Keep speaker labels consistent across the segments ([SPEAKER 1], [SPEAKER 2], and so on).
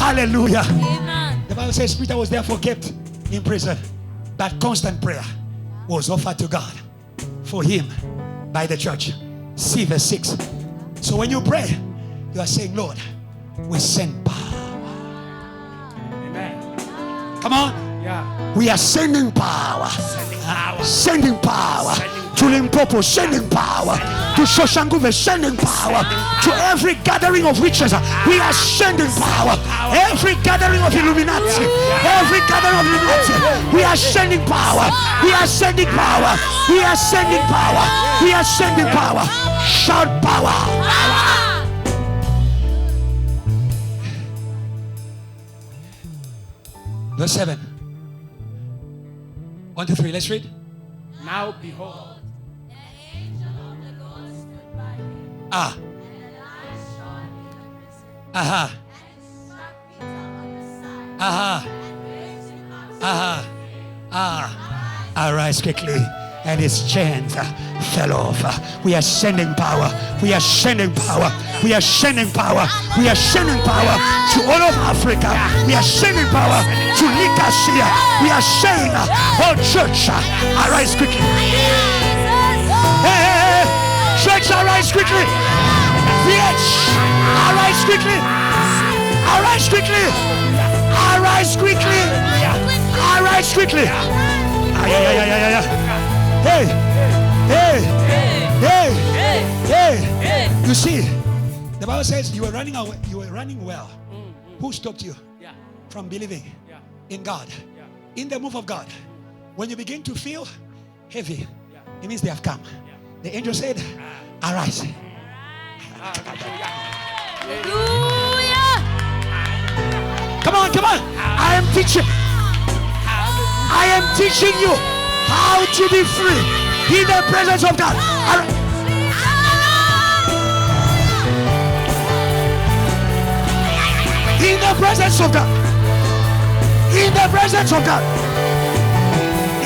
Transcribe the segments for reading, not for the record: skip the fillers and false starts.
[SPEAKER 1] Hallelujah.
[SPEAKER 2] Amen.
[SPEAKER 1] The Bible says Peter was therefore kept in prison, but constant prayer was offered to God for him by the church. See verse 6. So when you pray, you are saying, Lord, we send power.
[SPEAKER 3] Amen.
[SPEAKER 1] Come on.
[SPEAKER 3] Yeah.
[SPEAKER 1] We are sending power. Sending power. To Limpopo, sending power. To Shoshanguve, sending power. To every gathering of witches, we are sending power. Every gathering of Illuminati, every gathering of Illuminati, we are sending power. We are sending power. We are sending power. We are sending power. Shout power. Verse 7. 1 to 3. Let's read.
[SPEAKER 3] Now behold.
[SPEAKER 1] Ah. Aha. Aha. Aha. Arise quickly, and his chains fell off. We are sending power. We are sending power. We are sending power. We are sending power to all of Africa. We are sending power to Nicasia. We are saying, oh church, arise quickly. Hey, church, arise quickly. Yes, arise quickly. Arise quickly. Arise quickly. Arise quickly. Hey, hey, hey, hey. You see, the Bible says you were running away. You were running well. Who stopped you from believing in God? In the move of God, when you begin to feel heavy, it means they have come. The angel said, arise. Come on, come on. I am teaching. I am teaching you how to be free in the presence of God. In the presence of God. In the presence of God.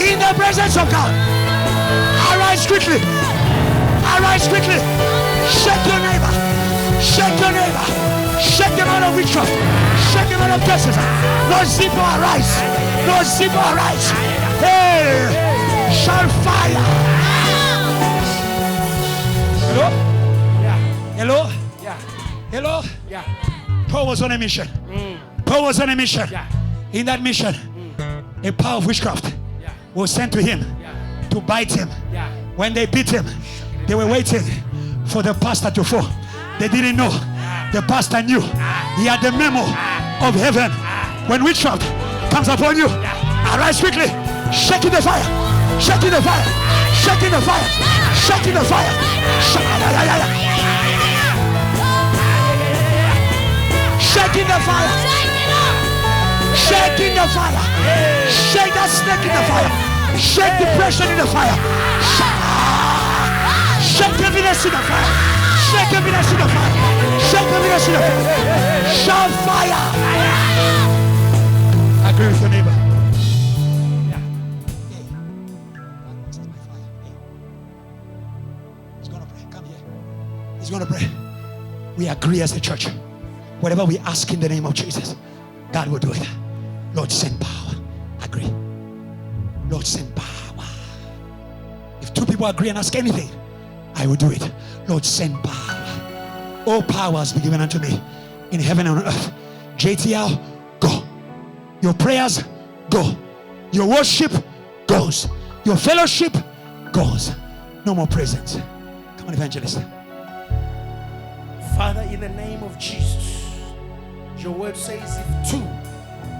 [SPEAKER 1] In the presence of God. Arise quickly. Arise quickly. Shake your neighbor. Shake your neighbor. Shake them out of witchcraft. Shake them out of curses. Lord Zippo, arise. Lord Zippo, arise. Hey, shall fire. Hello?
[SPEAKER 3] Yeah.
[SPEAKER 1] Hello?
[SPEAKER 3] Yeah.
[SPEAKER 1] Hello?
[SPEAKER 3] Yeah.
[SPEAKER 1] Paul was on a mission. Paul was on a mission.
[SPEAKER 3] Yeah.
[SPEAKER 1] In that mission, a power of witchcraft was sent to him to bite him. When they beat him, they were waiting for the pastor to fall. They didn't know. The pastor knew. He had the memo of heaven. When witchcraft comes upon you, arise quickly. Shake in the fire. Shake in the fire. Shake in the fire. Shake in the fire. Shake in the fire. Shake in the fire. Shake that snake in the fire. Shake depression in the fire. Shake heaviness in the fire. Shake heaviness in the fire. Shake heaviness in the fire. Shout fire. Agree with your neighbor. He's gonna pray. Come here. He's gonna pray. We agree as a church. Whatever we ask in the name of Jesus, God will do it. Lord, send power. Agree. Lord, send power. If two people agree and ask anything, I will do it. Lord, send power. All powers be given unto me in heaven and on earth. JTL, go. Your prayers, go. Your worship goes. Your fellowship goes. No more presence. Come on, Evangelist.
[SPEAKER 3] Father, in the name of Jesus, your word says if 2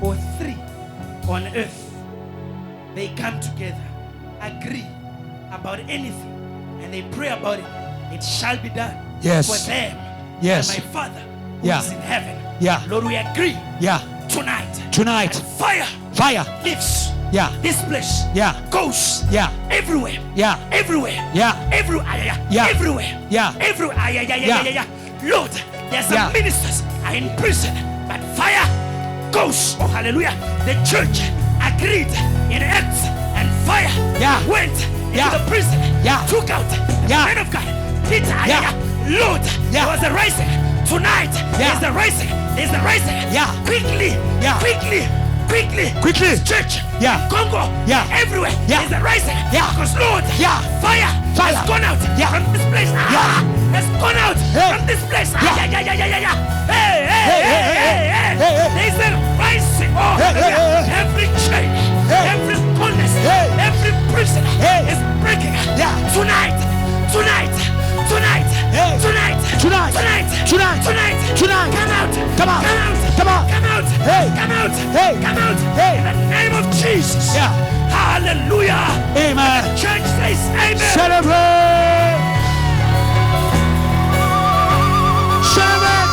[SPEAKER 3] or 3 on earth, they come together, agree about anything, and they pray about it, it shall be done.
[SPEAKER 1] Yes.
[SPEAKER 3] For them.
[SPEAKER 1] Yes.
[SPEAKER 3] And my Father who is in heaven.
[SPEAKER 1] Yeah.
[SPEAKER 3] Lord, we agree.
[SPEAKER 1] Yeah.
[SPEAKER 3] Tonight.
[SPEAKER 1] Fire.
[SPEAKER 3] Lives.
[SPEAKER 1] Yeah.
[SPEAKER 3] This place.
[SPEAKER 1] Yeah.
[SPEAKER 3] Goes.
[SPEAKER 1] Yeah.
[SPEAKER 3] Everywhere.
[SPEAKER 1] Yeah.
[SPEAKER 3] Everywhere.
[SPEAKER 1] Yeah.
[SPEAKER 3] Everywhere.
[SPEAKER 1] Yeah.
[SPEAKER 3] Everywhere.
[SPEAKER 1] Yeah.
[SPEAKER 3] Everywhere. Yeah. Lord, there's some ministers are in prison, but fire goes. Oh, hallelujah. The church agreed in Acts, and fire went into the prison, took out the man of God, Peter. Lord, there was a rising Tonight,
[SPEAKER 1] Yeah.
[SPEAKER 3] there's the rising. There's the rising.
[SPEAKER 1] Yeah.
[SPEAKER 3] Quickly.
[SPEAKER 1] Yeah.
[SPEAKER 3] Quickly.
[SPEAKER 1] Quickly.
[SPEAKER 3] Church.
[SPEAKER 1] Yeah.
[SPEAKER 3] Congo.
[SPEAKER 1] Yeah.
[SPEAKER 3] Everywhere.
[SPEAKER 1] Yeah.
[SPEAKER 3] There's the rising.
[SPEAKER 1] Yeah.
[SPEAKER 3] Because Lord.
[SPEAKER 1] Yeah.
[SPEAKER 3] Fire.
[SPEAKER 1] Fire.
[SPEAKER 3] Has gone out.
[SPEAKER 1] Yeah.
[SPEAKER 3] From this place.
[SPEAKER 1] Yeah.
[SPEAKER 3] Has gone out.
[SPEAKER 1] Hey.
[SPEAKER 3] From this place.
[SPEAKER 1] Yeah.
[SPEAKER 3] Yeah. Hey.
[SPEAKER 1] Hey.
[SPEAKER 3] There's a rising. Oh,
[SPEAKER 1] Hey.
[SPEAKER 3] every chain.
[SPEAKER 1] Hey.
[SPEAKER 3] Every goodness.
[SPEAKER 1] Hey.
[SPEAKER 3] Every prison
[SPEAKER 1] Hey.
[SPEAKER 3] is breaking.
[SPEAKER 1] Yeah.
[SPEAKER 3] Tonight.
[SPEAKER 1] Hey. Tonight.
[SPEAKER 3] Come out.
[SPEAKER 1] Come out. Hey.
[SPEAKER 3] Come out.
[SPEAKER 1] Hey.
[SPEAKER 3] Come out.
[SPEAKER 1] Hey.
[SPEAKER 3] In the name of Jesus.
[SPEAKER 1] Yeah.
[SPEAKER 3] Hallelujah.
[SPEAKER 1] Amen.
[SPEAKER 3] Church says amen.
[SPEAKER 1] Celebrate. Celebrate.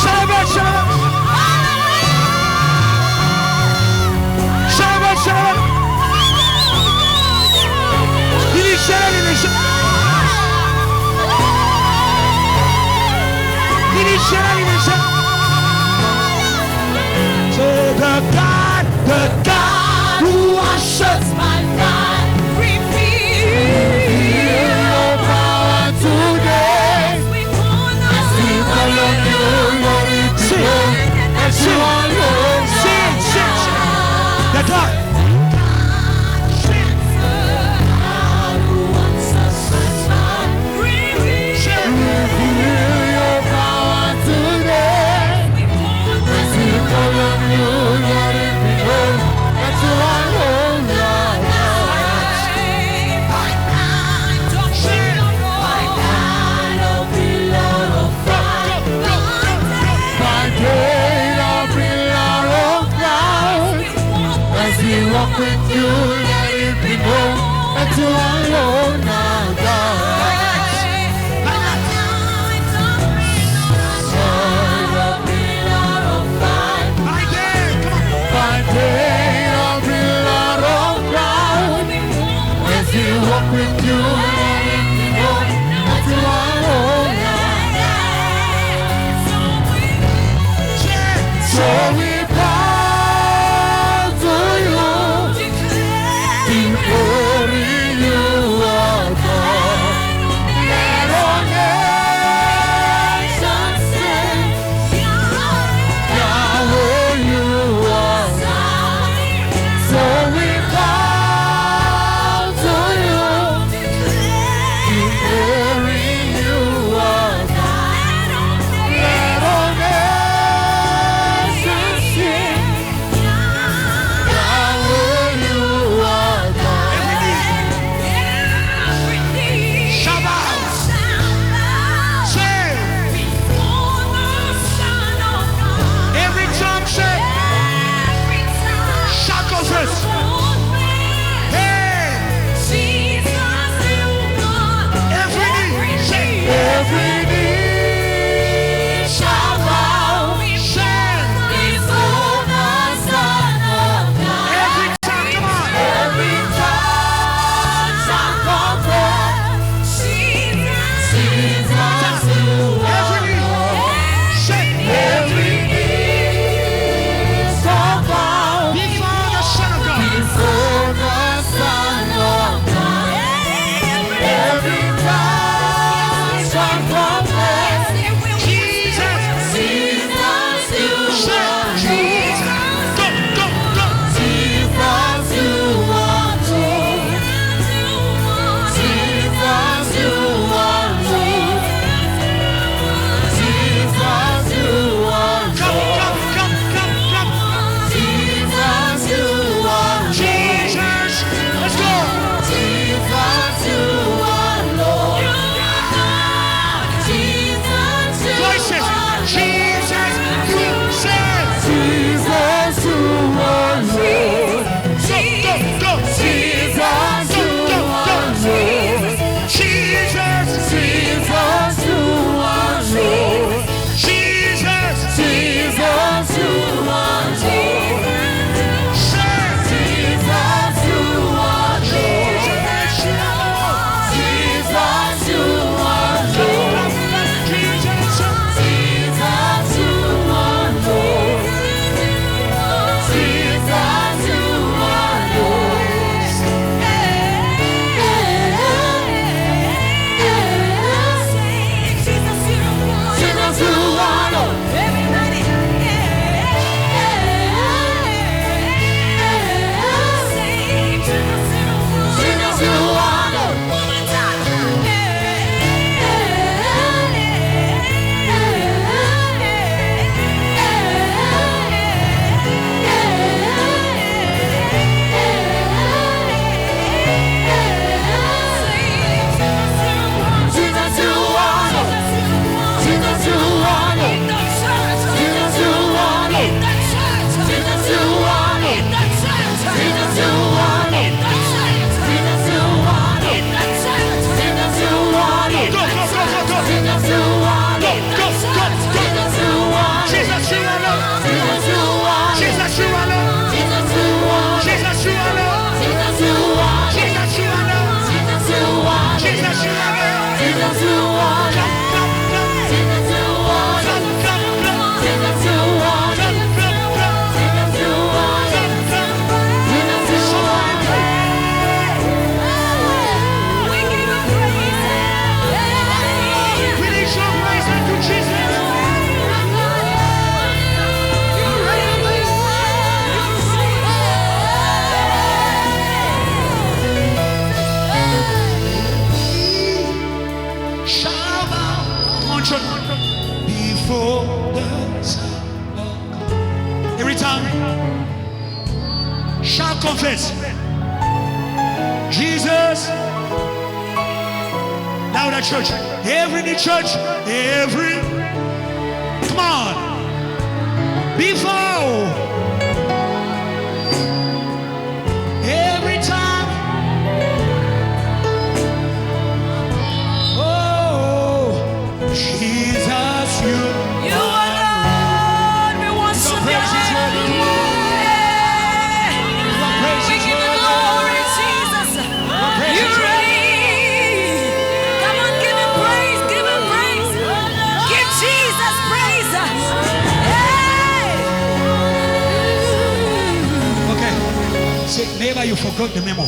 [SPEAKER 1] Celebrate. The God who washes my life, reveal your power today. Sing. The God.
[SPEAKER 2] Walk with you, let it be known that you are alone now, God. By day, I'll be Lord of God. As you walk with you, let it be known that you are alone now. So we declaring you are
[SPEAKER 1] Every tongue shall confess. Jesus. Now that church. Every knee church. Every. Come on. Before. Every time. Oh, Jesus, you
[SPEAKER 4] alone, we worship you. We give you glory, Jesus. You're ready. Come on, give him praise, give him praise. Give Jesus praise.
[SPEAKER 1] Okay. Say, neighbor, you forgot the memo.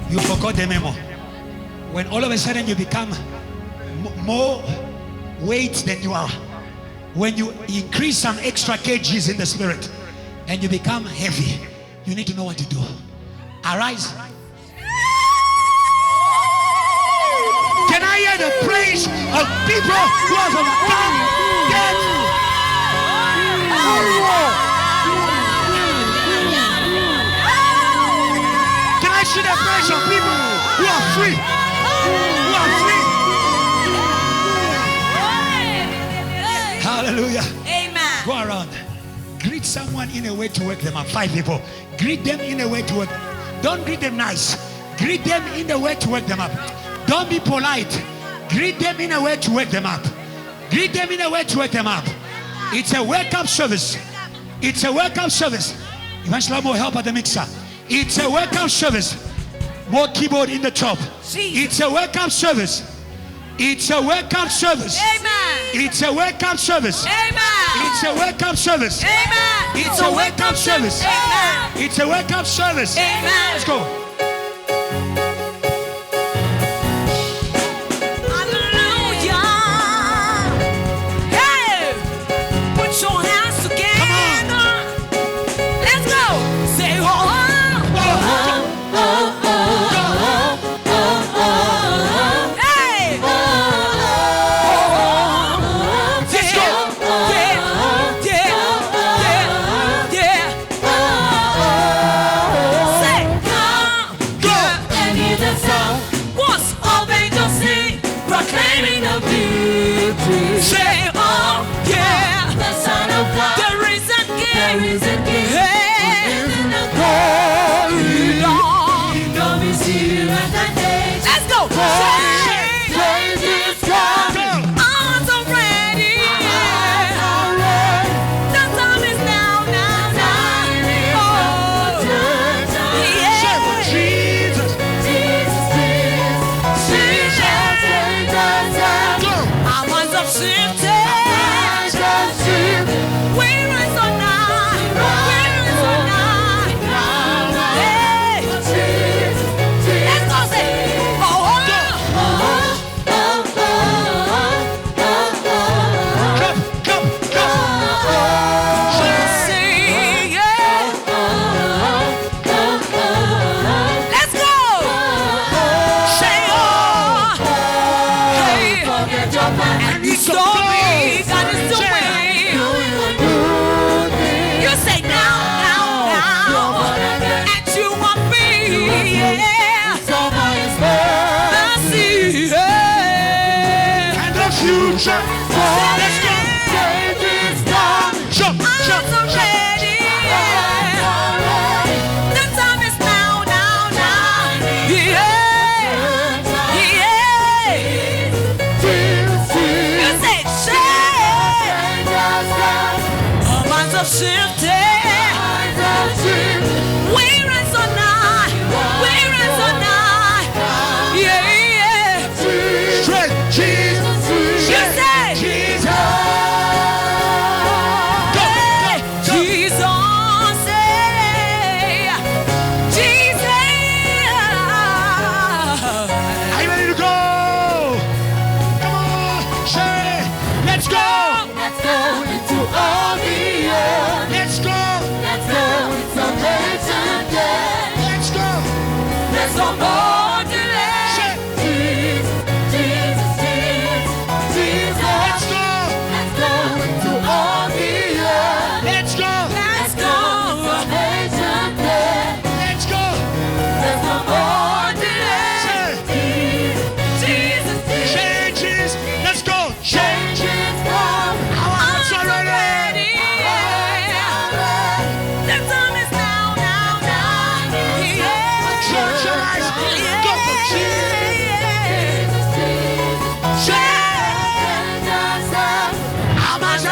[SPEAKER 1] You forgot the memo. When all of a sudden you become more weight than you are, when you increase some extra kgs in the spirit and you become heavy, you need to know what to do. Arise. Can I hear the praise of people who have overcome death? Can I see the praise of people who are free? Who are free? Hallelujah.
[SPEAKER 4] Amen.
[SPEAKER 1] Go around. Greet someone in a way to wake them up. 5 people. Greet them in a way to wake. Don't greet them nice. Greet them in a way to wake them up. Don't be polite. Greet them in a way to wake them up. Greet them in a way to wake them up. It's a wake up service. It's a wake up service. Evangelist will help at the mixer. It's a wake up service. More keyboard in the top. It's a wake up service. It's a wake up service.
[SPEAKER 4] Amen.
[SPEAKER 1] It's a wake up service.
[SPEAKER 4] Amen.
[SPEAKER 1] It's a wake up service.
[SPEAKER 4] Amen.
[SPEAKER 1] It's a wake up service.
[SPEAKER 4] Amen.
[SPEAKER 1] It's a wake up service.
[SPEAKER 4] Amen.
[SPEAKER 1] Let's go.
[SPEAKER 4] Hallelujah. Hey, put your hands together. Let's go. Say oh. Say, oh, yeah, the Son of God, the risen King, hey, Lord, let's go. Praise is coming. Arms are ready. The time is now. Oh, yeah.
[SPEAKER 1] Jesus.
[SPEAKER 4] Our minds are shifted. We rise on high. Hey. Let's go say, oh,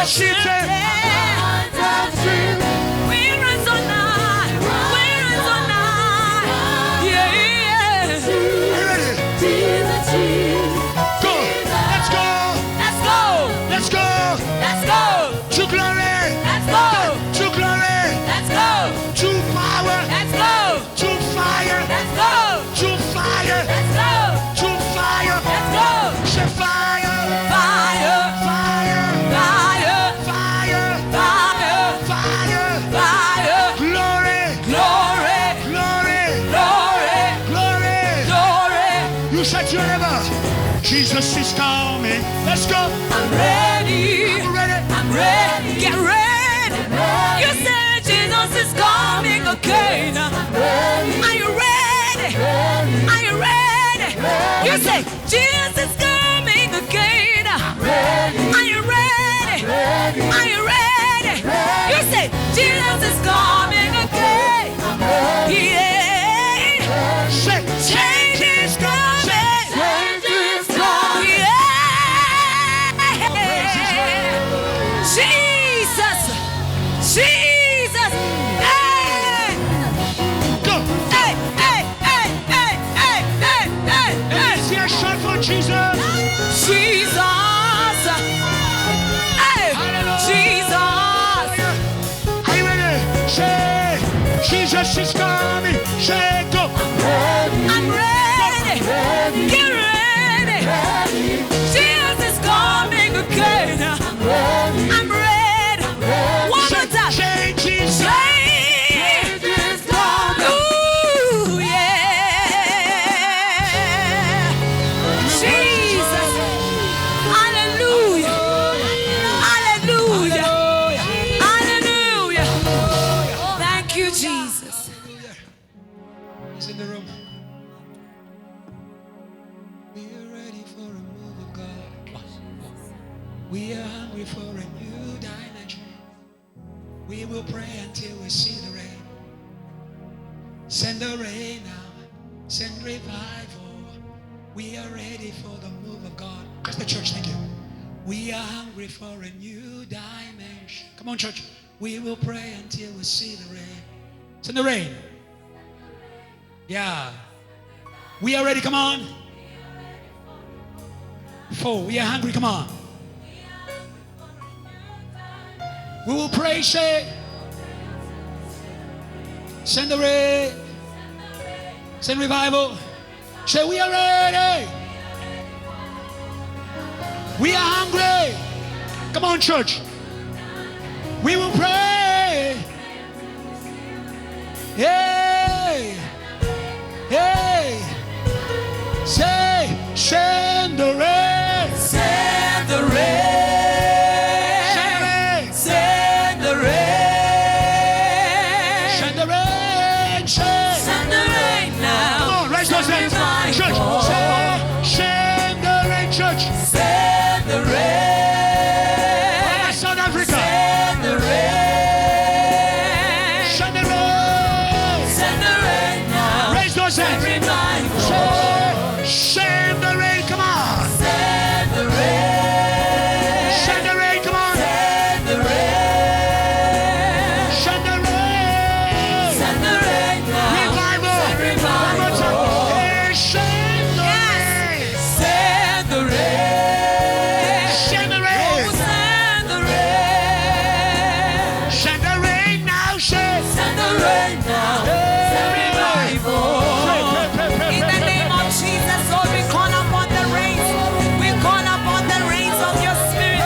[SPEAKER 1] City. Jesus is coming. Let's go.
[SPEAKER 4] I'm ready.
[SPEAKER 1] I'm ready.
[SPEAKER 4] I'm ready. Get ready. You said Jesus is coming again. Are you ready? Are you ready? You say Jesus is coming again. Are you ready? Are you ready? You say Jesus is coming again. Yeah.
[SPEAKER 1] Say,
[SPEAKER 4] Change is coming. Jesus, Jesus, hey,
[SPEAKER 1] go.
[SPEAKER 4] hey, hey, hey, hey, hey, hey, hey, hey.
[SPEAKER 1] Is there a shot for Jesus?
[SPEAKER 4] Jesus, hey, Jesus.
[SPEAKER 1] Are you ready? Say, Jesus is coming. Say, go.
[SPEAKER 4] I'm ready. Get ready. Jesus is coming again. I'm ready. One more time.
[SPEAKER 1] Change is
[SPEAKER 4] Change is coming. Ooh, yeah. Jesus. Hallelujah. Hallelujah. Hallelujah. Thank you, Jesus.
[SPEAKER 1] He's in the room. We are ready for a move of God. We are hungry for a new dimension. We will pray until we see the rain. Send the rain now. Send revival. We are ready for the move of God. That's the church, thank you. We are hungry for a new dimension. Come on, church. We will pray until we see the rain. Send the rain. Yeah. We are ready, come on. 4. We are hungry, come on. We will pray, say. Send the rain. Send revival. Say, we are ready. We are hungry. Come on, church. We will pray. Hey. Hey. Say, send the rain.
[SPEAKER 4] Send the rain.
[SPEAKER 1] Send the rain.
[SPEAKER 4] Send the rain.
[SPEAKER 1] Send the rain.
[SPEAKER 4] Send the rain now.
[SPEAKER 1] Come on, raise those hands. Church, say, send the rain, church.
[SPEAKER 4] Send the rain.
[SPEAKER 1] South Africa.
[SPEAKER 4] Send the rain.
[SPEAKER 1] Send the rain.
[SPEAKER 4] Send the rain now.
[SPEAKER 1] Raise those hands. Say, send the rain, come on.
[SPEAKER 4] Send the rain.
[SPEAKER 1] Send the rain, come on.
[SPEAKER 4] Send the rain.
[SPEAKER 1] Send the rain.
[SPEAKER 4] Send the rain now.
[SPEAKER 1] Revival.
[SPEAKER 4] Send revival.
[SPEAKER 1] One more time. Hey, send the rain.
[SPEAKER 4] Send the rain.
[SPEAKER 1] Send the rain.
[SPEAKER 4] Send the rain.
[SPEAKER 1] Send the rain now, say.
[SPEAKER 4] Send the rain now. Send revival. In the name of Jesus, Lord, we call upon the rains. We call upon the rains of your spirit. In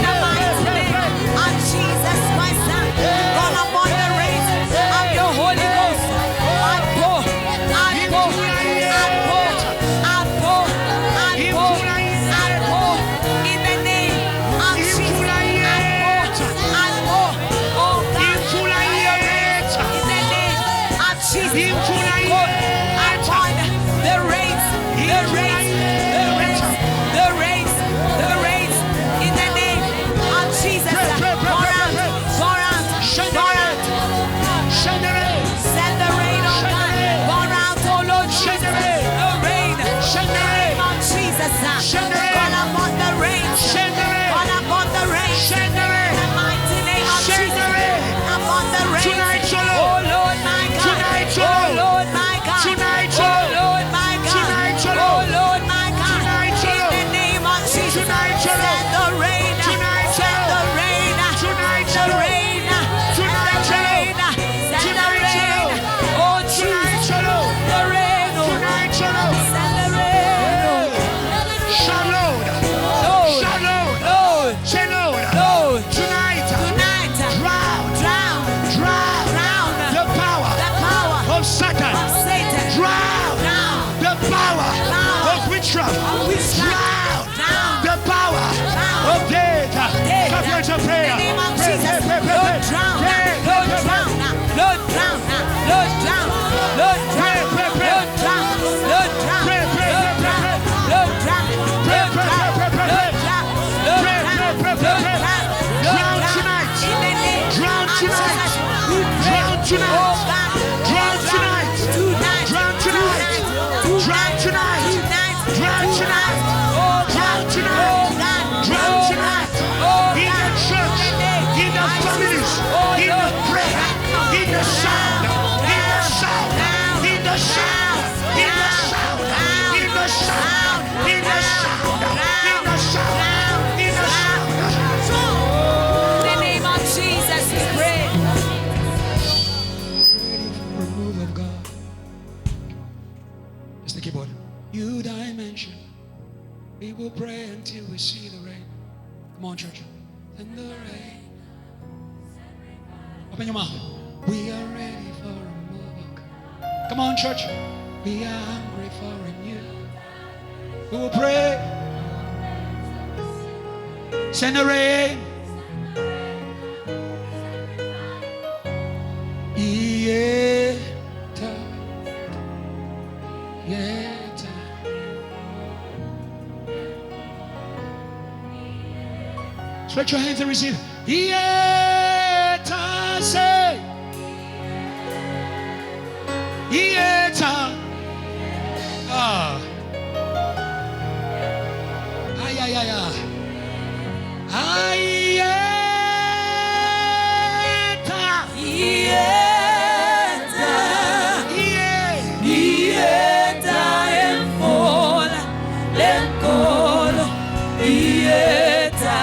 [SPEAKER 4] the mighty name of Jesus Christ, we call upon the rains of your Holy Ghost. Apo, apo, apo, apo, apo, apo. In the name of Jesus, apo, apo. Oh God, in the name of Jesus, call upon the rains, the rains, the rains, the rains, the rains. In the name of Jesus, pour out, pour out, pour out.
[SPEAKER 1] Send the rain.
[SPEAKER 4] Send the rain, oh God. Pour out, oh Lord Jesus, the rain.
[SPEAKER 1] Send the rain.
[SPEAKER 4] Of Jesus,
[SPEAKER 1] Send the rain.
[SPEAKER 4] call upon the rain.
[SPEAKER 1] Send the rain.
[SPEAKER 4] Call upon the rain.
[SPEAKER 1] Send the rain. tonight.
[SPEAKER 4] Oh God.
[SPEAKER 1] Drown tonight.
[SPEAKER 4] Tonight.
[SPEAKER 1] Drown tonight. Drown tonight. Drown tonight. Drown tonight. Drown tonight. In the church, in the families, in the prayer, in the sound, in the sound, in the sound, in the sound, in the sound, in the sound, in the sound, in the sound.
[SPEAKER 4] In the name of Jesus, we pray.
[SPEAKER 1] Ready for a move of God. It's the keyboard. You dimension. We will pray until we see the rain. Come on, church. And the rain. Open your mouth. We are ready for a move of God. Come on, church. We are hungry for a new. We will pray. Send the rain. Yeah. Yeah. Stretch your hands and receive. Yeta say. Yeta. Ah. Ay ay ay ay. Ayeta.
[SPEAKER 4] Ieta. Ieta en fall. Lenkolo. Ieta.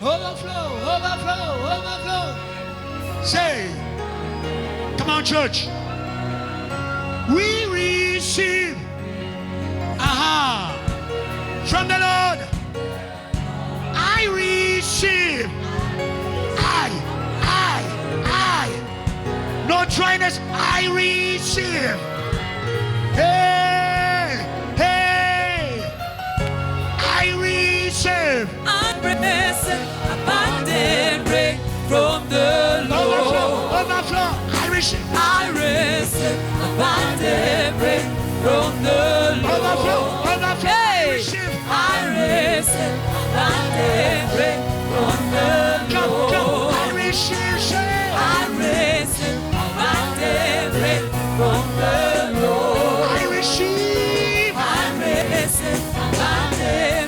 [SPEAKER 1] Overflow. Say, come on, church. We receive, from the Lord. I receive. I. No dryness. I receive. Hey. I receive.
[SPEAKER 4] Abundant rain from the Lord.
[SPEAKER 1] Overflow. I receive.
[SPEAKER 4] Abundant rain from the Lord.
[SPEAKER 1] Overflow.
[SPEAKER 4] Hey.
[SPEAKER 1] I receive.
[SPEAKER 4] Abundant rain from the Lord.
[SPEAKER 1] Come. I receive.
[SPEAKER 4] Abundant rain from the Lord.
[SPEAKER 1] I receive.
[SPEAKER 4] Abundant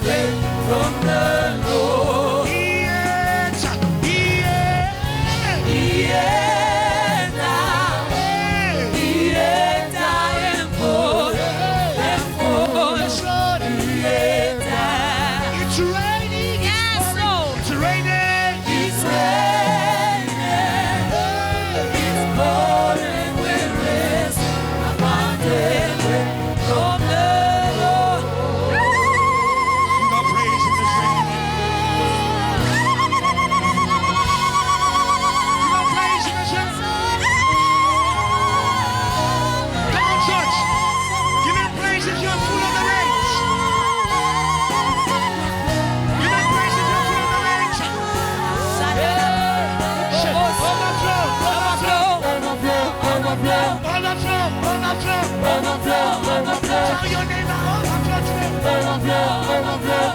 [SPEAKER 4] rain from the Lord.
[SPEAKER 3] Tell your neighbor, overflow today.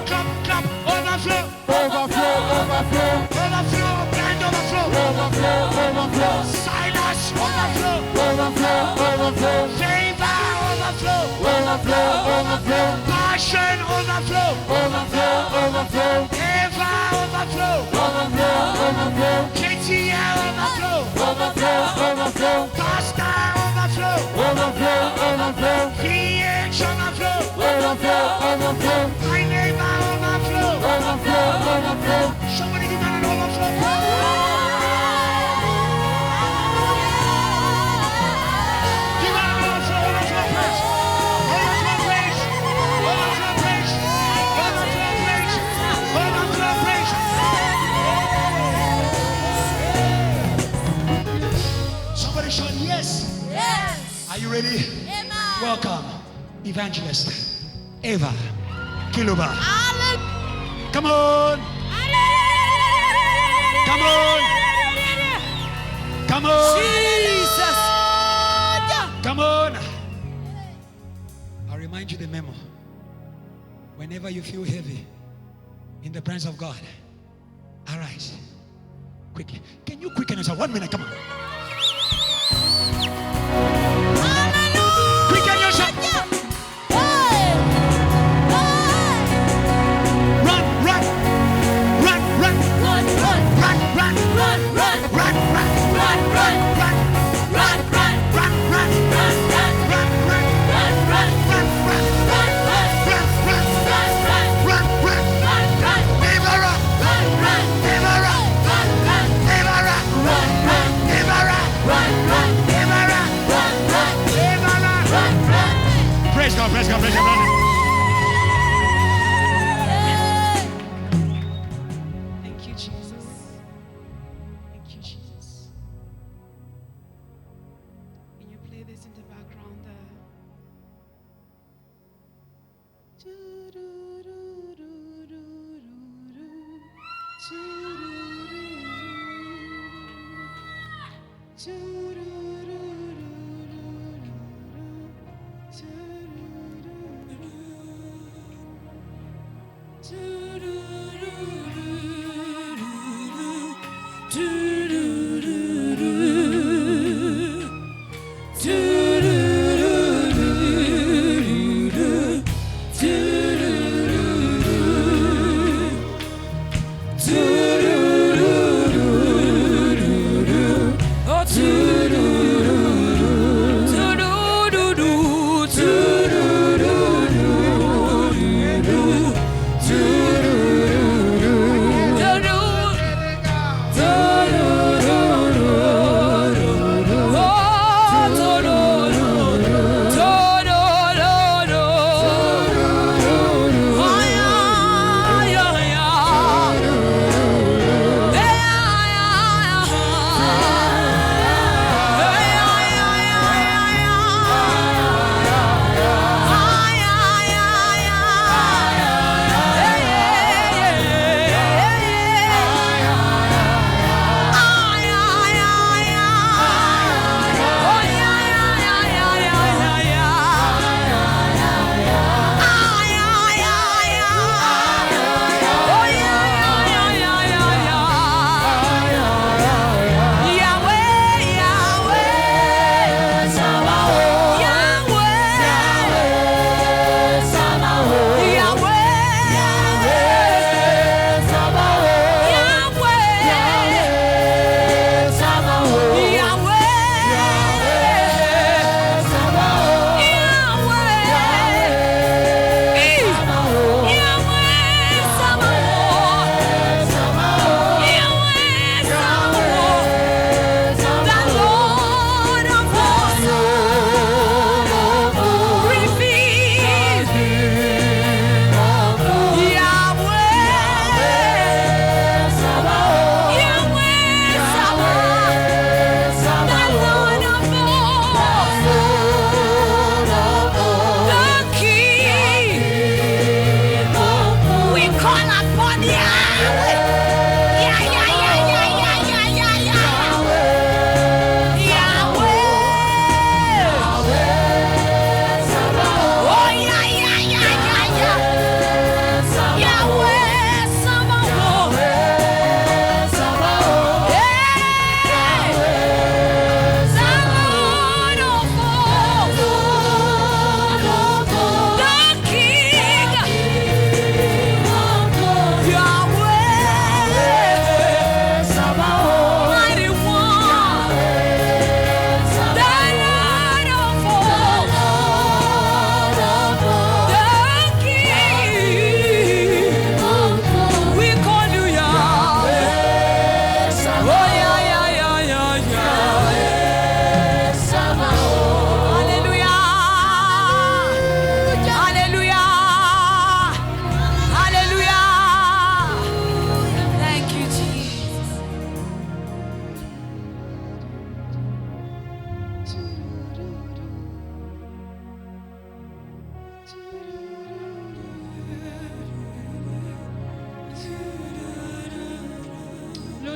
[SPEAKER 3] Clap, clap, overflow. Overflow, blind overflow. Silence, overflow. Favor, overflow. Passion, overflow. Eva, overflow. KTL, overflow. Pastor, overflow. PH, overflow. My neighbor, overflow. Somebody give me an overflow. Give me an overflow praise. Overflow praise. Somebody shout yes. Are you ready? Welcome, Evangelist, Eva, Kiluba. Come on. Come on.
[SPEAKER 4] Jesus.
[SPEAKER 3] Come on. I'll remind you the memo. Whenever you feel heavy in the presence of God, arise quickly. Can you quicken yourself? 1 minute, come on. Quicken yourself. Praise God, praise God, praise God. Thank you, Jesus. Thank you, Jesus. Can you play this in the background there?
[SPEAKER 4] To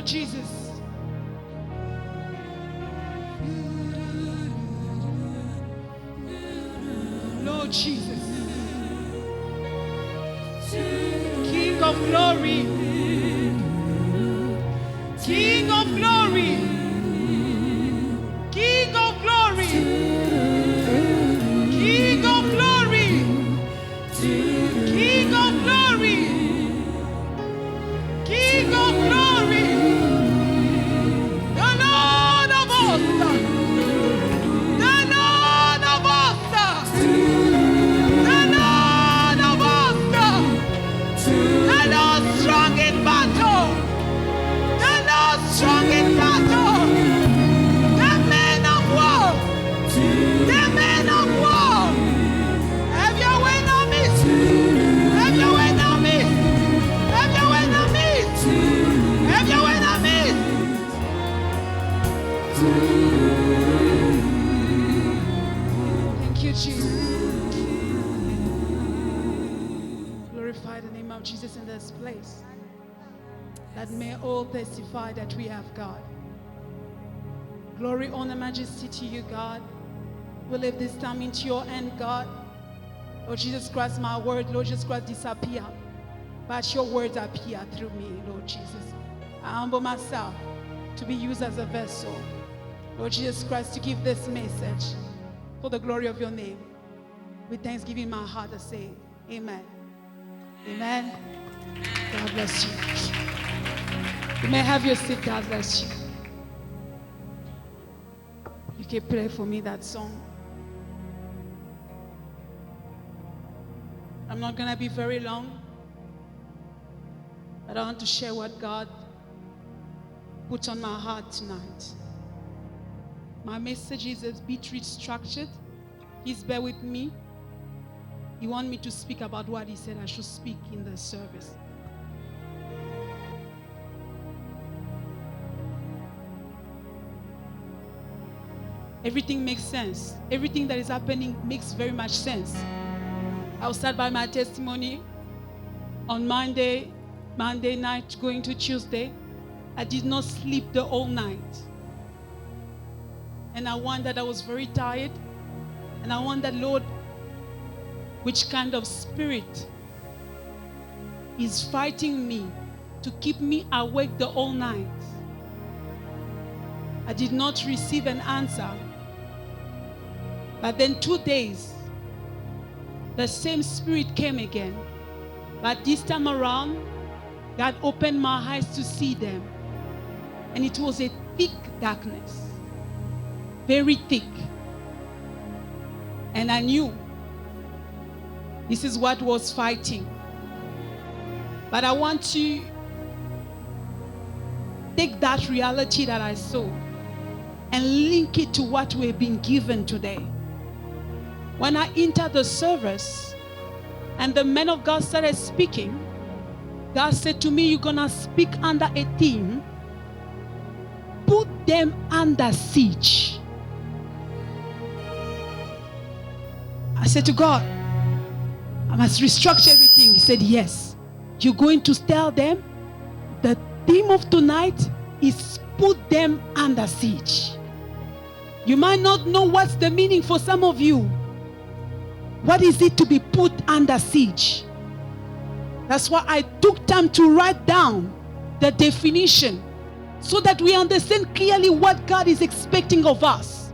[SPEAKER 5] Jesus. Lord Jesus. King of glory. King of glory. King of glory. King of glory. King of glory. King of glory. The Lord of hosts. The Lord of hosts. The Lord of hosts. The Lord strong in battle. The Lord strong in battle. The men of war. The men of war. Have your way now, miss. Have your way now, miss. Have your way now, miss. Have your way now, miss. Thank you, Jesus. Glorify the name of Jesus in this place. That may all testify that we have God. Glory, honor, majesty to you, God. We leave this time into your hand, God. Lord Jesus Christ, my word, Lord Jesus Christ, disappear. But your words appear through me, Lord Jesus. I humble myself to be used as a vessel. Lord Jesus Christ, to give this message for the glory of your name. With thanksgiving in my heart, I say, amen. Amen. God bless you. You may have your seat. God bless you. You can play for me that song. I'm not going to be very long, but I want to share what God put on my heart tonight. My message is a bit restructured. Please bear with me. He wants me to speak about what he said I should speak in the service. Everything makes sense. Everything that is happening makes very much sense. I'll start by my testimony. On Monday night going to Tuesday, I did not sleep the whole night. And I wondered, I was very tired. And I wondered, Lord, which kind of spirit is fighting me to keep me awake the whole night? I did not receive an answer. But then 2 days, the same spirit came again. But this time around, God opened my eyes to see them. And it was a thick darkness. Very thick. And I knew this is what was fighting. But I want to take that reality that I saw and link it to what we've been given today. When I entered the service and the man of God started speaking, God said to me, you're going to speak under a theme, put them under siege. I said to God, I must restructure everything. He said, yes. You're going to tell them the theme of tonight is put them under siege. You might not know what's the meaning for some of you. What is it to be put under siege? That's why I took time to write down the definition so that we understand clearly what God is expecting of us.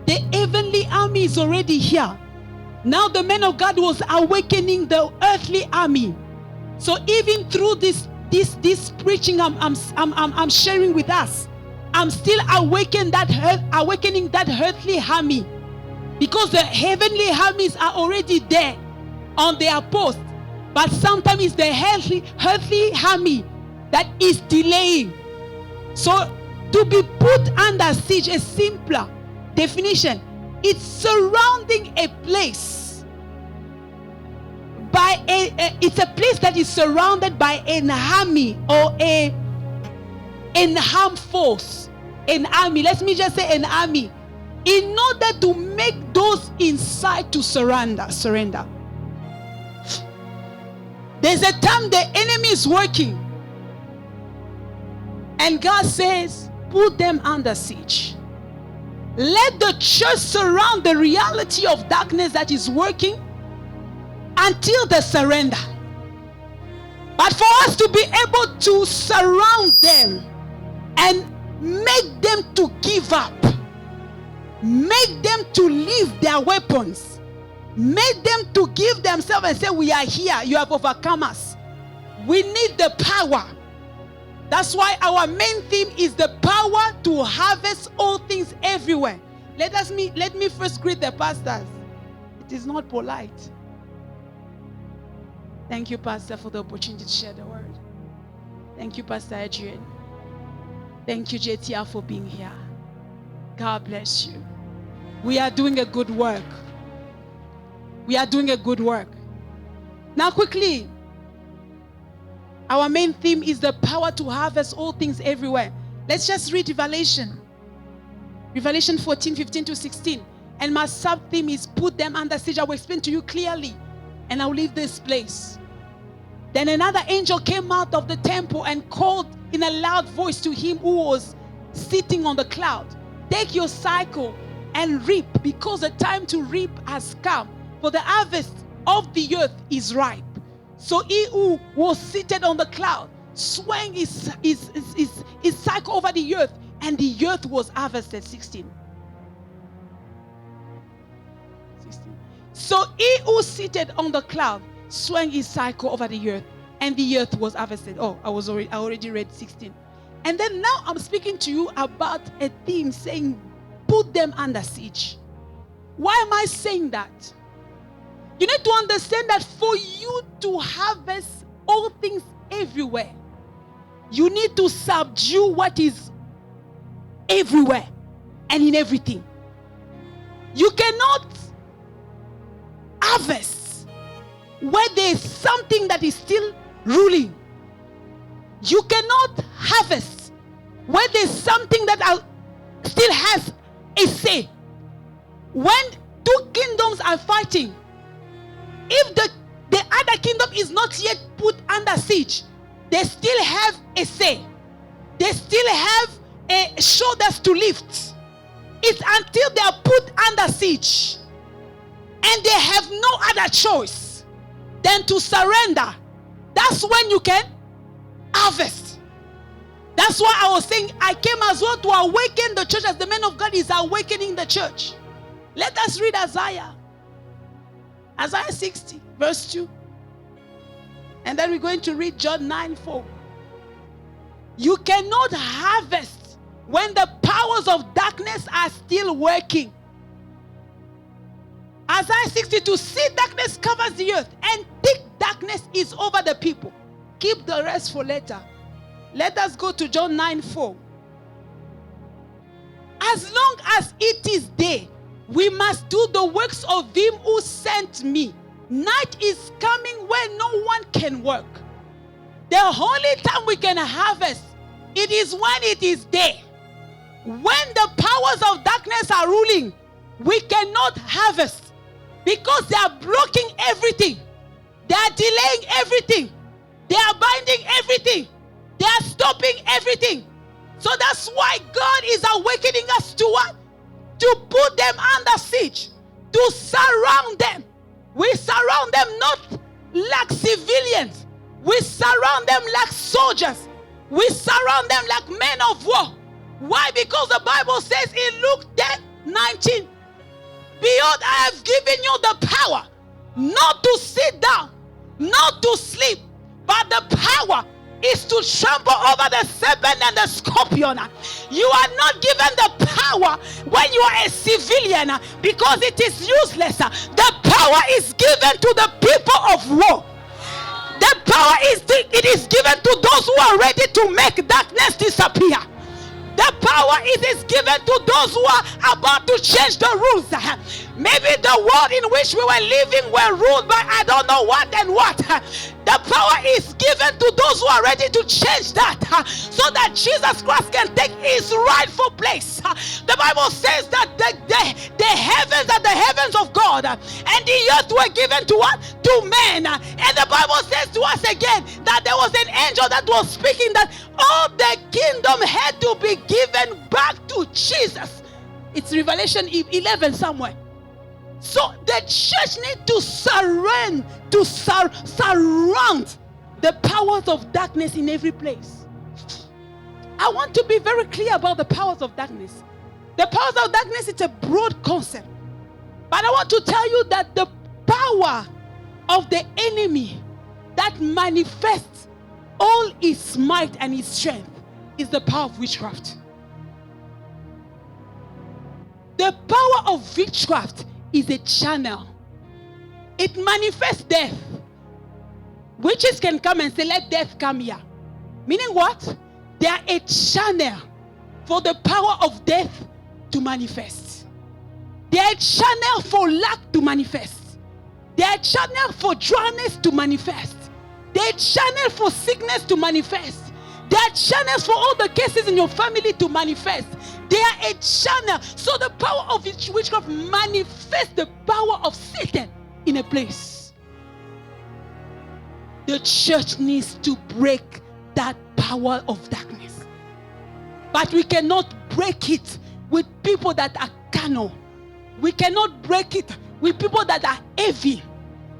[SPEAKER 5] The heavenly army is already here. Now the man of God was awakening the earthly army. So even through this preaching I'm sharing with us, I'm still awakening that earthly army, because the heavenly armies are already there on their post. But sometimes it's the earthly army that is delaying. So to be put under siege, a simpler definition, it's surrounding a place by it's a place that is surrounded by an army or an armed force, an army. Let me just say an army, in order to make those inside to surrender. There's a time the enemy is working. And God says, put them under siege. Let the church surround the reality of darkness that is working until they surrender. But for us to be able to surround them and make them to give up, make them to leave their weapons, make them to give themselves and say, we are here, you have overcome us. We need the power. That's why our main theme is the power to harvest all things everywhere. Let me first greet the pastors. It is not polite. Thank you, Pastor, for the opportunity to share the word. Thank you, Pastor Adrian. Thank you, JTR, for being here. God bless you. We are doing a good work. We are doing a good work. Now, quickly, our main theme is the power to harvest all things everywhere. Let's just read Revelation. Revelation 14, 15 to 16. And my sub-theme is put them under siege. I will explain to you clearly. And I'll leave this place. Then another angel came out of the temple and called in a loud voice to him who was sitting on the cloud. Take your sickle and reap, because the time to reap has come. For the harvest of the earth is ripe. So he who was seated on the cloud swung his sickle over the earth, and the earth was harvested. 16. So he who seated on the cloud swung his sickle over the earth, and the earth was harvested. Oh, I already read 16. And then now I'm speaking to you about a theme saying, put them under siege. Why am I saying that? You need to understand that for you to harvest all things everywhere, you need to subdue what is everywhere and in everything. You cannot harvest where there is something that is still ruling. You cannot harvest where there is something that still has a say. When two kingdoms are fighting, if the other kingdom is not yet put under siege, they still have a say. They still have shoulders to lift. It's until they are put under siege and they have no other choice than to surrender. That's when you can harvest. That's why I was saying I came as well to awaken the church, as the man of God is awakening the church. Let us read Isaiah 60 verse 2. And then we're going to read John 9:4. You cannot harvest when the powers of darkness are still working. Isaiah 62, see darkness covers the earth, and thick darkness is over the people. Keep the rest for later. Let us go to John 9:4. As long as it is day, we must do the works of him who sent me. Night is coming when no one can work. The only time we can harvest, it is when it is day. When the powers of darkness are ruling, we cannot harvest because they are blocking everything. They are delaying everything. They are binding everything. They are stopping everything. So that's why God is awakening us to what? To put them under siege, to surround them. We surround them not like civilians. We surround them like soldiers. We surround them like men of war. Why? Because the Bible says in Luke 10:19, behold, I have given you the power not to sit down, not to sleep, but the power is to trample over the serpent and the scorpion. You are not given the power when you are a civilian because it is useless. The power is given to the people of war. The power is given to those who are ready to make darkness disappear. The power is given to those who are about to change the rules. Maybe the world in which we were living were ruled by I don't know what and what. The power is given to those who are ready to change that, so that Jesus Christ can take his rightful place. The Bible says that the heavens are the heavens of God, and the earth were given to what? To men. And the Bible says to us again that there was an angel that was speaking that all the kingdom had to be given back to Jesus. It's Revelation 11 somewhere. So the church needs to surround the powers of darkness in every place. I want to be very clear about the powers of darkness. The powers of darkness is a broad concept. But I want to tell you that the power of the enemy that manifests all his might and his strength is the power of witchcraft. The power of witchcraft is a channel. It manifests death. Witches can come and say, let death come here. Meaning what? They are a channel for the power of death to manifest. They are a channel for lack to manifest. They are a channel for dryness to manifest. They are a channel for sickness to manifest. They are channels for all the cases in your family to manifest. They are a channel. So the power of witchcraft manifests the power of Satan in a place. The church needs to break that power of darkness. But we cannot break it with people that are carnal. We cannot break it with people that are heavy.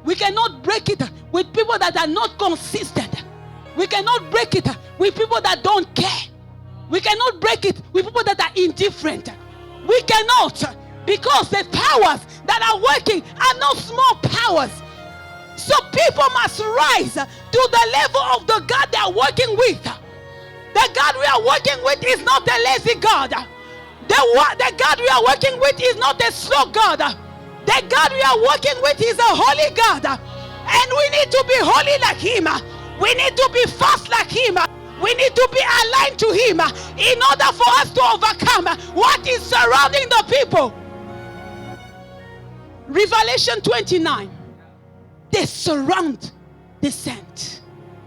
[SPEAKER 5] We cannot break it with people that are not consistent. We cannot break it with people that don't care. We cannot break it with people that are indifferent. We cannot, because the powers that are working are not small powers. So people must rise to the level of the God they are working with. The God we are working with is not a lazy God. The God we are working with is not a slow God. The God we are working with is a holy God. And we need to be holy like him. We need to be fast like him. We need to be aligned to him in order for us to overcome what is surrounding the people. Revelation 29. They surround the saint,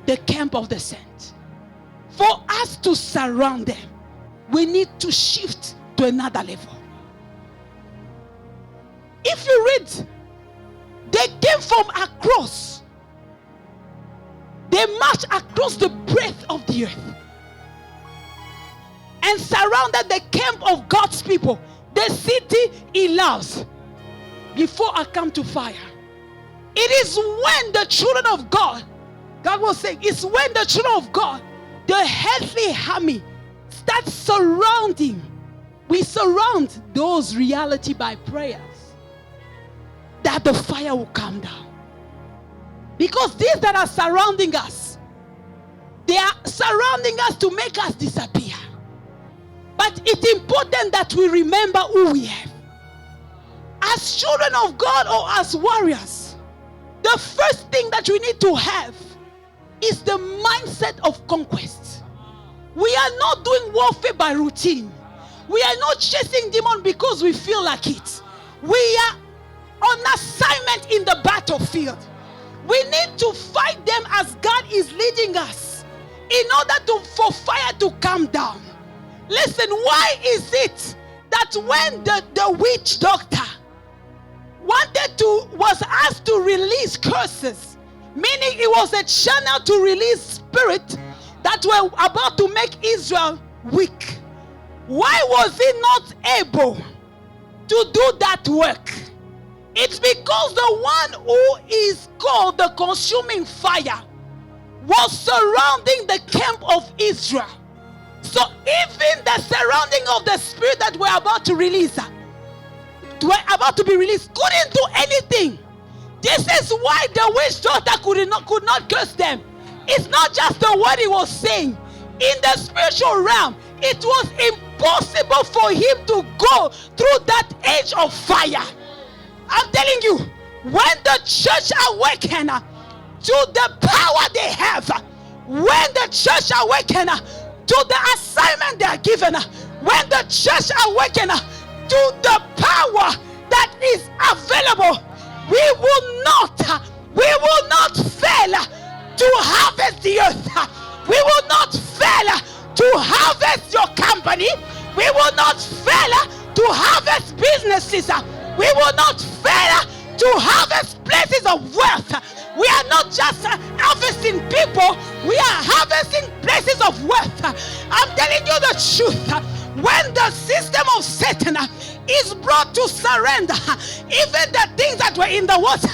[SPEAKER 5] the camp of the saint. For us to surround them, we need to shift to another level. If you read, they came from across. They marched across the breadth of the earth and surrounded the camp of God's people, the city he loves. Before I come to fire, it is when the children of God was saying, it's when the children of God, the heavenly army, start surrounding. We surround those reality by prayers, that the fire will come down. Because these that are surrounding us, they are surrounding us to make us disappear. But it's important that we remember who we have. As children of God or as warriors, the first thing that we need to have is the mindset of conquest. We are not doing warfare by routine. We are not chasing demons because we feel like it. We are on assignment in the battlefield. We need to fight them as God is leading us in order for fire to come down. Listen, why is it that when the witch doctor was asked to release curses, meaning it was a channel to release spirits that were about to make Israel weak, why was he not able to do that work? It's because the one who is called the consuming fire was surrounding the camp of Israel. So even the surrounding of the spirit that we're about to release, couldn't do anything. This is why the witch doctor could not curse them. It's not just the word he was saying. In the spiritual realm, it was impossible for him to go through that edge of fire. I'm telling you, when the church awaken to the power they have, when the church awaken to the assignment they are given, when the church awaken to the power that is available, we will not fail to harvest the earth. We will not fail to harvest your company. We will not fail to harvest businesses. We will not fail to harvest places of wealth. We are not just harvesting people, we are harvesting places of wealth. I'm telling you the truth. When the system of Satan is brought to surrender, even the things that were in the water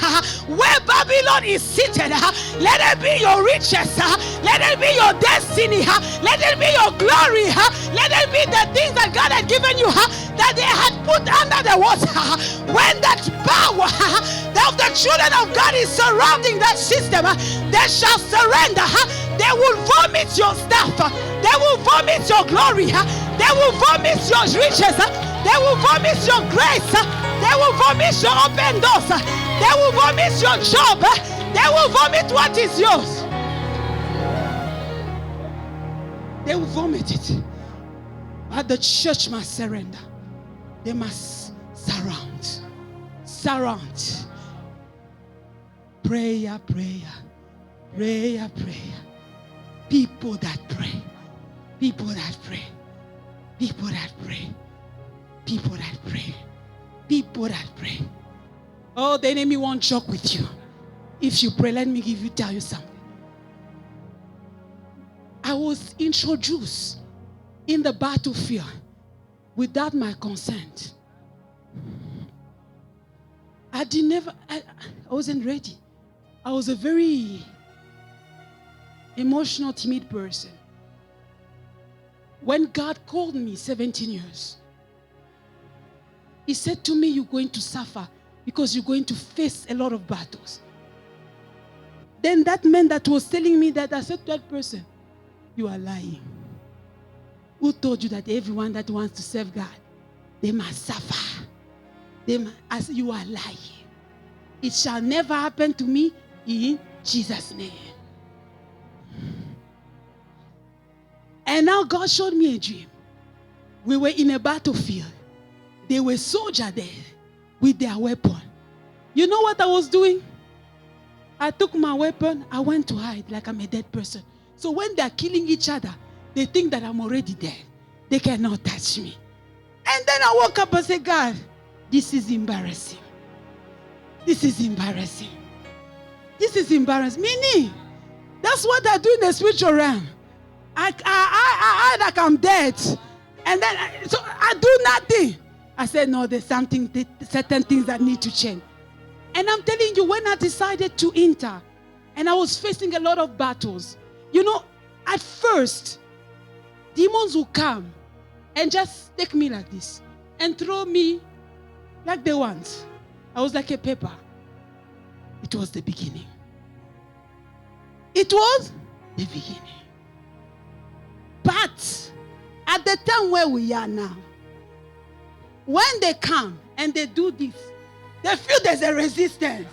[SPEAKER 5] where Babylon is seated, let it be your riches, let it be your destiny, let it be your glory, let it be the things that God had given you that they had put under the water. When that power of the children of God is surrounding that system, they shall surrender. They will vomit your stuff, they will vomit your glory, they will vomit your riches, they will vomit your grace, they will vomit your open doors, they will vomit your job, they will vomit what is yours. They will vomit it. But the church must surrender. They must surround. Prayer. People that pray. Oh, the enemy won't joke with you. If you pray, let me tell you something. I was introduced in the battlefield without my consent. I wasn't ready. I was a very emotional, timid person. When God called me 17 years, He said to me, you're going to suffer because you're going to face a lot of battles. Then that man that was telling me that, I said to that person, you are lying. Who told you that everyone that wants to serve God, they must suffer? I said, you are lying. It shall never happen to me in Jesus' name. And now God showed me a dream. We were in a battlefield. There were soldiers there with their weapon. You know what I was doing? I took my weapon. I went to hide like I'm a dead person. So when they're killing each other, they think that I'm already dead. They cannot touch me. And then I woke up and said, God, this is embarrassing. This is embarrassing. Meaning, that's what I do in the spiritual realm. I like I'm dead. And then so I do nothing. I said, no, there's certain things that need to change. And I'm telling you, when I decided to enter, and I was facing a lot of battles, you know, at first, demons will come and just take me like this and throw me like they want. I was like a paper. It was the beginning. But at the time where we are now, when they come and they do this, they feel there's a resistance.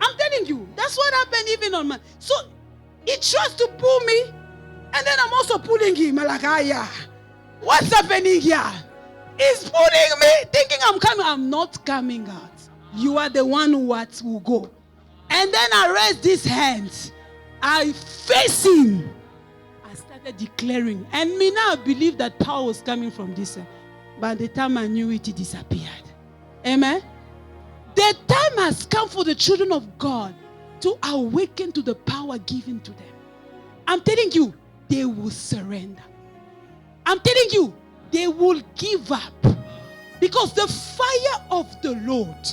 [SPEAKER 5] I'm telling you, that's what happened even on my... So he tries to pull me, and then I'm also pulling him. I'm like, yeah. What's happening here? He's pulling me, thinking I'm coming. I'm not coming out. You are the one who will go. And then I raised these hands. I face him. I started declaring. And me now believe that power was coming from this. By the time I knew it, it disappeared. Amen? The time has come for the children of God to awaken to the power given to them. I'm telling you, they will surrender. I'm telling you, they will give up. Because the fire of the Lord,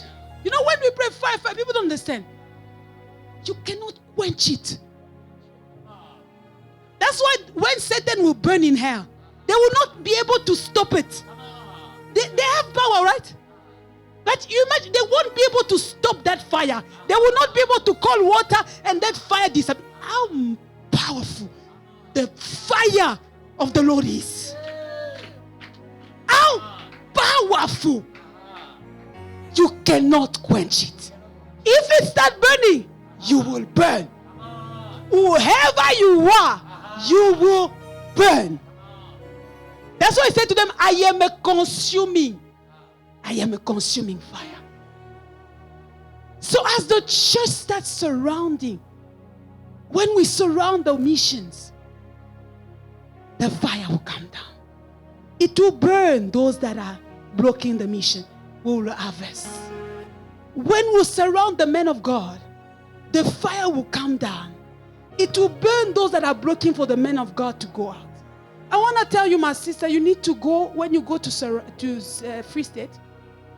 [SPEAKER 5] you know, when we pray fire, people don't understand. You cannot quench it. That's why when Satan will burn in hell, they will not be able to stop it. They have power, right? But you imagine, they won't be able to stop that fire. They will not be able to call water and that fire disappear. How powerful the fire of the Lord is. How powerful. You cannot quench it. If it starts burning, you will burn. Whoever you are, you will burn. That's why I said to them, I am a consuming fire. So as the church starts surrounding, when we surround the missions, the fire will come down. It will burn those that are blocking the mission. We will harvest. When we surround the men of God, the fire will come down. It will burn those that are blocking for the men of God to go out. I want to tell you, my sister, you need to go, when you go to Free State,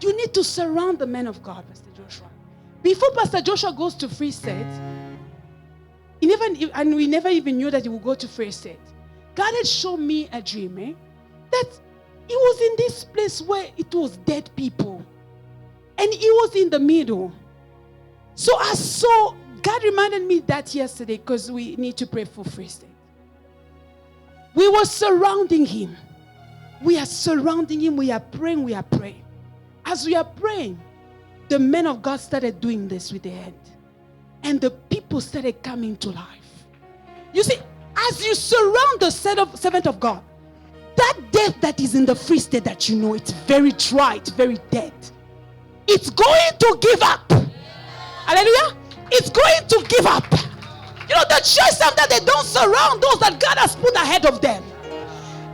[SPEAKER 5] you need to surround the men of God, Pastor Joshua. Before Pastor Joshua goes to Free State, we never even knew that he would go to Free State. God had shown me a dream, that he was in this place where it was dead people. And he was in the middle. So I saw, God reminded me that yesterday because we need to pray for Free State. We were surrounding him. We are surrounding him. We are praying. As we are praying, the men of God started doing this with their hand. And the people started coming to life. You see, as you surround the servant of God, that death that is in the Free State that you know, it's very dry, it's very dead. It's going to give up. Hallelujah. It's going to give up. You know, the church sometimes they don't surround those that God has put ahead of them.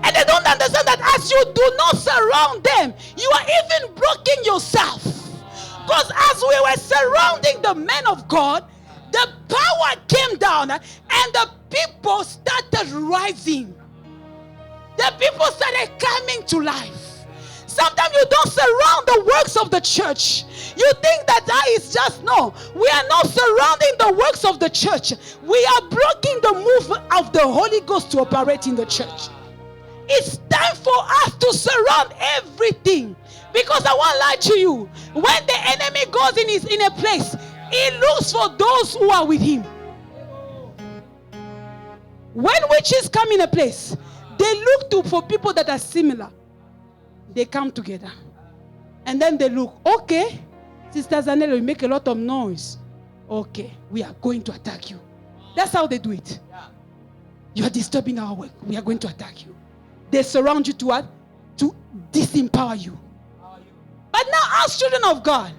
[SPEAKER 5] And they don't understand that as you do not surround them, you are even blocking yourself. Because as we were surrounding the men of God, the power came down and the people started rising. The people started coming to life. Sometimes you don't surround the works of the church. You think that is just, no. We are not surrounding the works of the church. We are blocking the move of the Holy Ghost to operate in the church. It's time for us to surround everything. Because I won't lie to you. When the enemy goes in a place, he looks for those who are with him. When witches come in a place, they look for people that are similar. They come together. And then they look, okay, Sister Zanello, you make a lot of noise. Okay, we are going to attack you. That's how they do it. You are disturbing our work. We are going to attack you. They surround you to what? To disempower you. But now as children of God,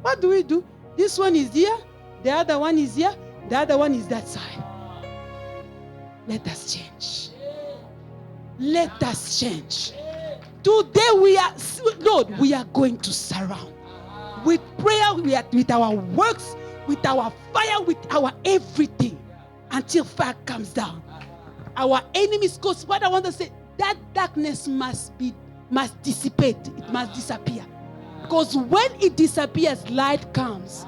[SPEAKER 5] what do we do? This one is here, the other one is here, the other one is that side. Let us change. Let us change. Today Lord, we are going to surround. With prayer, with our works, with our fire, with our everything. Until fire comes down. Our enemies, because what I want to say, that darkness must dissipate. It must disappear. Because when it disappears, light comes.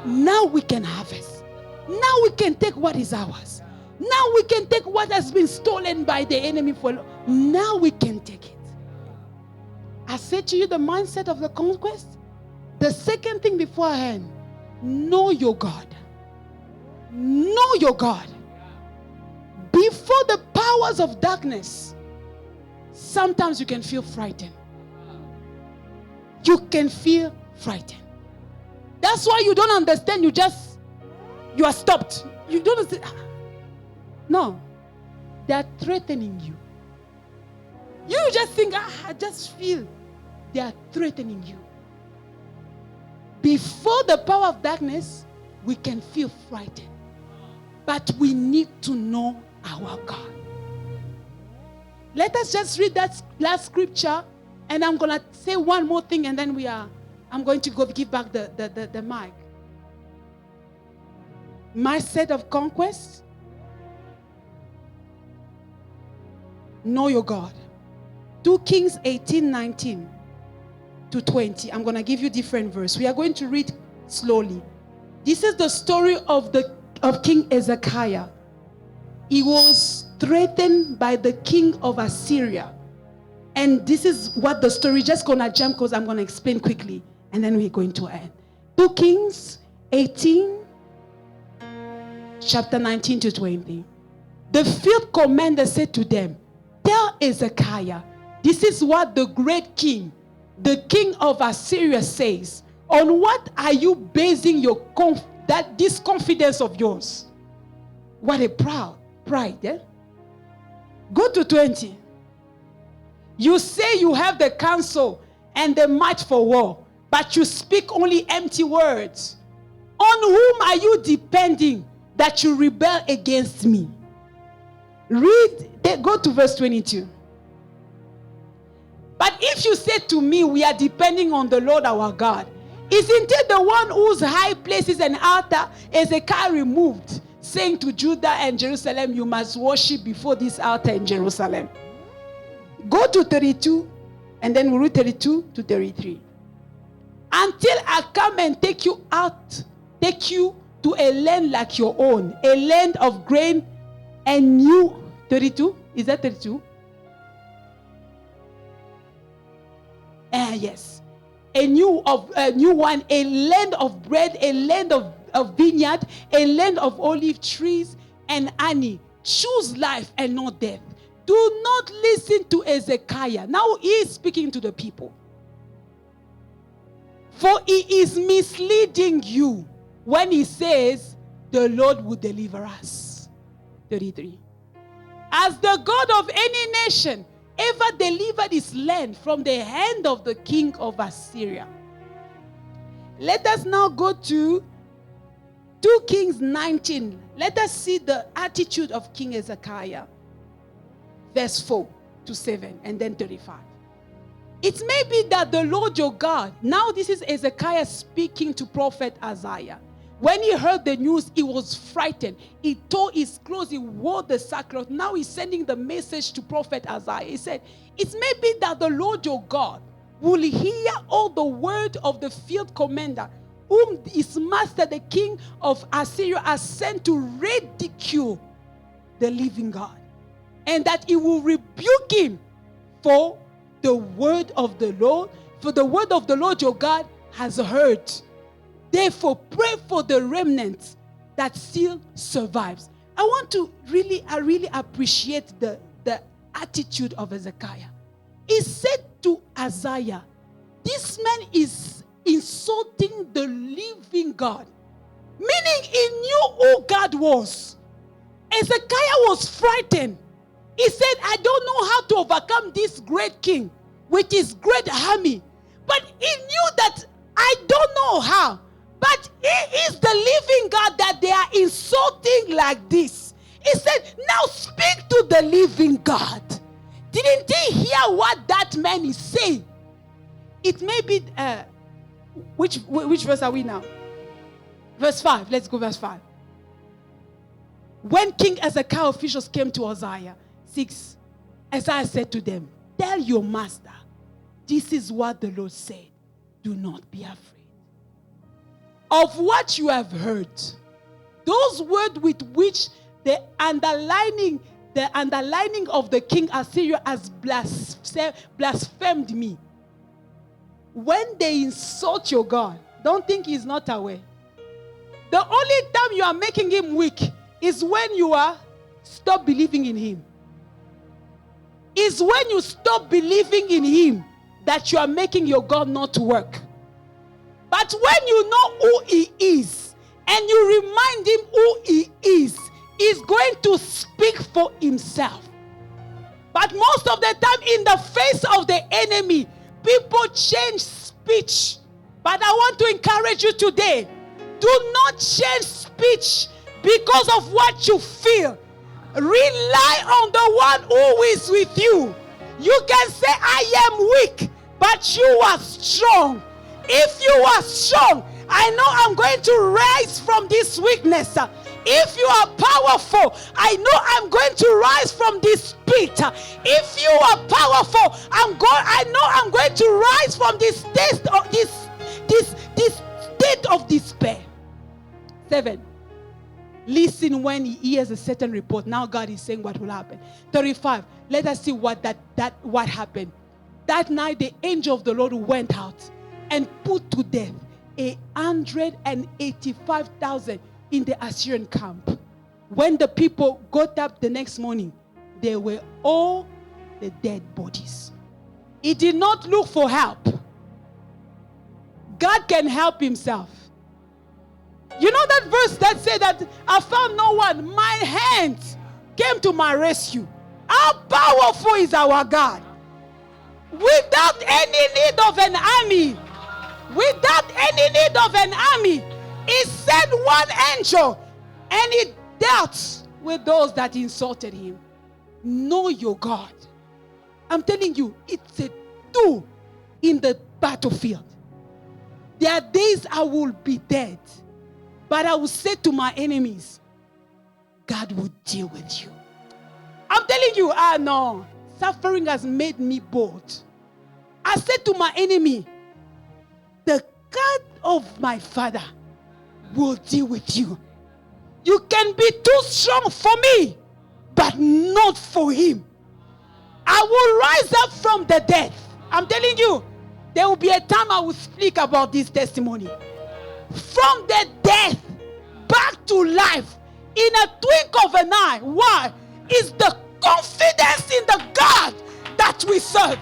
[SPEAKER 5] Now we can harvest. Now we can take what is ours. Now we can take what has been stolen by the enemy. Now we can take it. I said to you the mindset of the conquest. The second thing beforehand, know your God. Know your God. Before the powers of darkness, sometimes you can feel frightened. You can feel frightened. That's why you don't understand. You are stopped. You don't understand. No. They are threatening you. You just think, I just feel they are threatening you. Before the power of darkness, we can feel frightened. But we need to know our God. Let us just read that last scripture, and I'm going to say one more thing, and then I'm going to go give back the mic. My set of conquests, know your God. 2 Kings 18:19 to 20. I'm going to give you different verse. We are going to read slowly. This is the story of King Hezekiah. He was threatened by the king of Assyria. And this is what the story, just going to jump because I'm going to explain quickly. And then we're going to end. 2 Kings 18, chapter 19 to 20. The field commander said to them, tell Hezekiah, this is what the great king, the king of Assyria says. On what are you basing this confidence of yours? What a pride, eh? Go to 20. You say you have the counsel and the might for war, but you speak only empty words. On whom are you depending that you rebel against me? Go to verse 22. But if you say to me, we are depending on the Lord our God, isn't it the one whose high places and altar Ezekiel removed, saying to Judah and Jerusalem, you must worship before this altar in Jerusalem? Go to 32, and then we'll read 32 to 33. Until I come and take you to a land like your own, a land of grain and new. 32? Is that 32? Yes. A new one, a land of bread, a land of vineyard, a land of olive trees and honey. Choose life and not death. Do not listen to Ezekiel. Now he is speaking to the people. For he is misleading you when he says the Lord will deliver us. 33. As the God of any nation ever delivered his land from the hand of the king of Assyria. Let us now go to 2 Kings 19. Let us see the attitude of King Hezekiah. Verse 4 to 7 and then 35. It may be that the Lord your God, now this is Hezekiah speaking to prophet Isaiah. When he heard the news, he was frightened. He tore his clothes, he wore the sackcloth. Now he's sending the message to prophet Isaiah. He said, it may be that the Lord your God will hear all the word of the field commander, whom his master, the king of Assyria, has sent to ridicule the living God. And that he will rebuke him for the word of the Lord. For the word of the Lord your God has heard. Therefore, pray for the remnant that still survives. I really appreciate the attitude of Hezekiah. He said to Isaiah, this man is insulting the living God. Meaning he knew who God was. Hezekiah was frightened. He said, I don't know how to overcome this great king with his great army. But he knew that I don't know how. But he is the living God that they are insulting like this. He said, now speak to the living God. Didn't he hear what that man is saying? It may be, which verse are we now? Verse 5. Let's go verse 5. When King Hezekiah officials came to Isaiah, 6, Isaiah said to them, tell your master, this is what the Lord said. Do not be afraid of what you have heard. Those words with which the underlining of the king Assyria has blasphemed me. When they insult your God, don't think he's not aware. The only time you are making him weak is when you are stop believing in him. Is when you stop believing in him that you are making your God not to work. But when you know who he is and you remind him who he is, he's going to speak for himself. But most of the time in the face of the enemy, people change speech. But I want to encourage you today, do not change speech because of what you feel. Rely on the one who is with you. You can say, I am weak, but you are strong. If you are strong, I know I'm going to rise from this weakness. If you are powerful, I know I'm going to rise from this pit. If you are powerful, I know I'm going to rise from this state of despair. 7. Listen when he hears a certain report. Now God is saying what will happen. 35. Let us see what happened. That night the angel of the Lord went out and put to death 185,000 in the Assyrian camp. When the people got up the next morning, they were all the dead bodies. He did not look for help. God can help himself. You know that verse that said that I found no one, my hands came to my rescue. How powerful is our God? without any need of an army. Without any need of an army. He sent one angel and he dealt with those that insulted him. Know your God. I'm telling you, it's a tool in the battlefield. There are days I will be dead, but I will say to my enemies, God will deal with you. I'm telling you, no, suffering has made me bold. I said to my enemy, the God of my father will deal with you. You can be too strong for me, but not for him. I will rise up from the dead. I'm telling you, there will be a time I will speak about this testimony. From the death back to life in a twinkle of an eye. Why? It's the confidence in the God that we serve.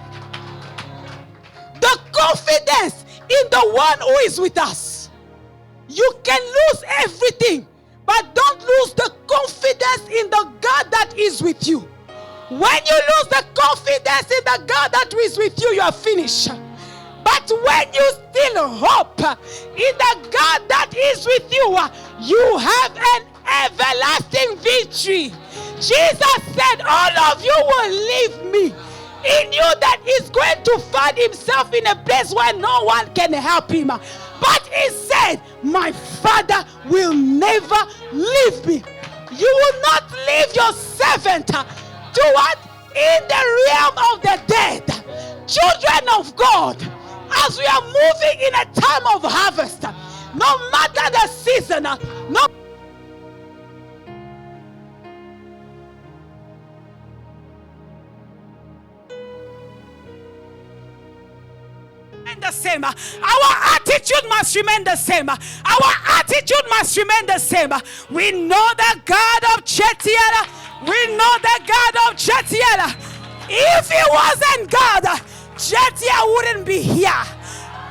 [SPEAKER 5] The confidence in the one who is with us. You can lose everything, but don't lose the confidence in the God that is with you. When you lose the confidence in the God that is with you, you are finished. But when you still hope in the God that is with you, you have an everlasting victory. Jesus said, all of you will leave me. He knew that he's going to find himself in a place where no one can help him. But he said, my Father will never leave me. You will not leave your servant to what? In the realm of the dead. Children of God, as we are moving in a time of harvest, no matter the season, no the same. Our attitude must remain the same. Our attitude must remain the same. We know the God of Chetiela. We know the God of Chetiela. If it wasn't God, Chetiela wouldn't be here.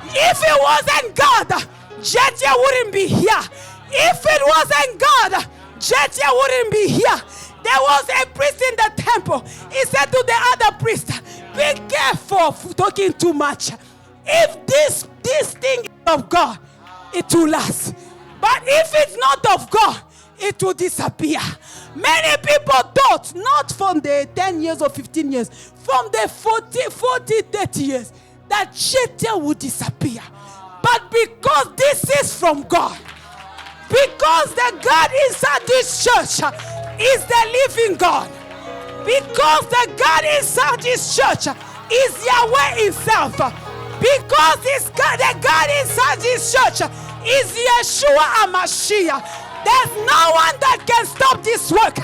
[SPEAKER 5] If it wasn't God, Chetiela wouldn't be here. If it wasn't God, Chetiela wouldn't be here. There was a priest in the temple. He said to the other priest, be careful of talking too much. If this thing is of God, it will last. But if it's not of God, it will disappear. Many people thought, not from the 10 years or 15 years, from the 40, 30 years, that Shetel would disappear. But because this is from God, because the God inside this church is the living God, because the God inside this church is Yahweh himself, because this God, the God inside this church is Yeshua HaMashiach. There's no one that can stop this work.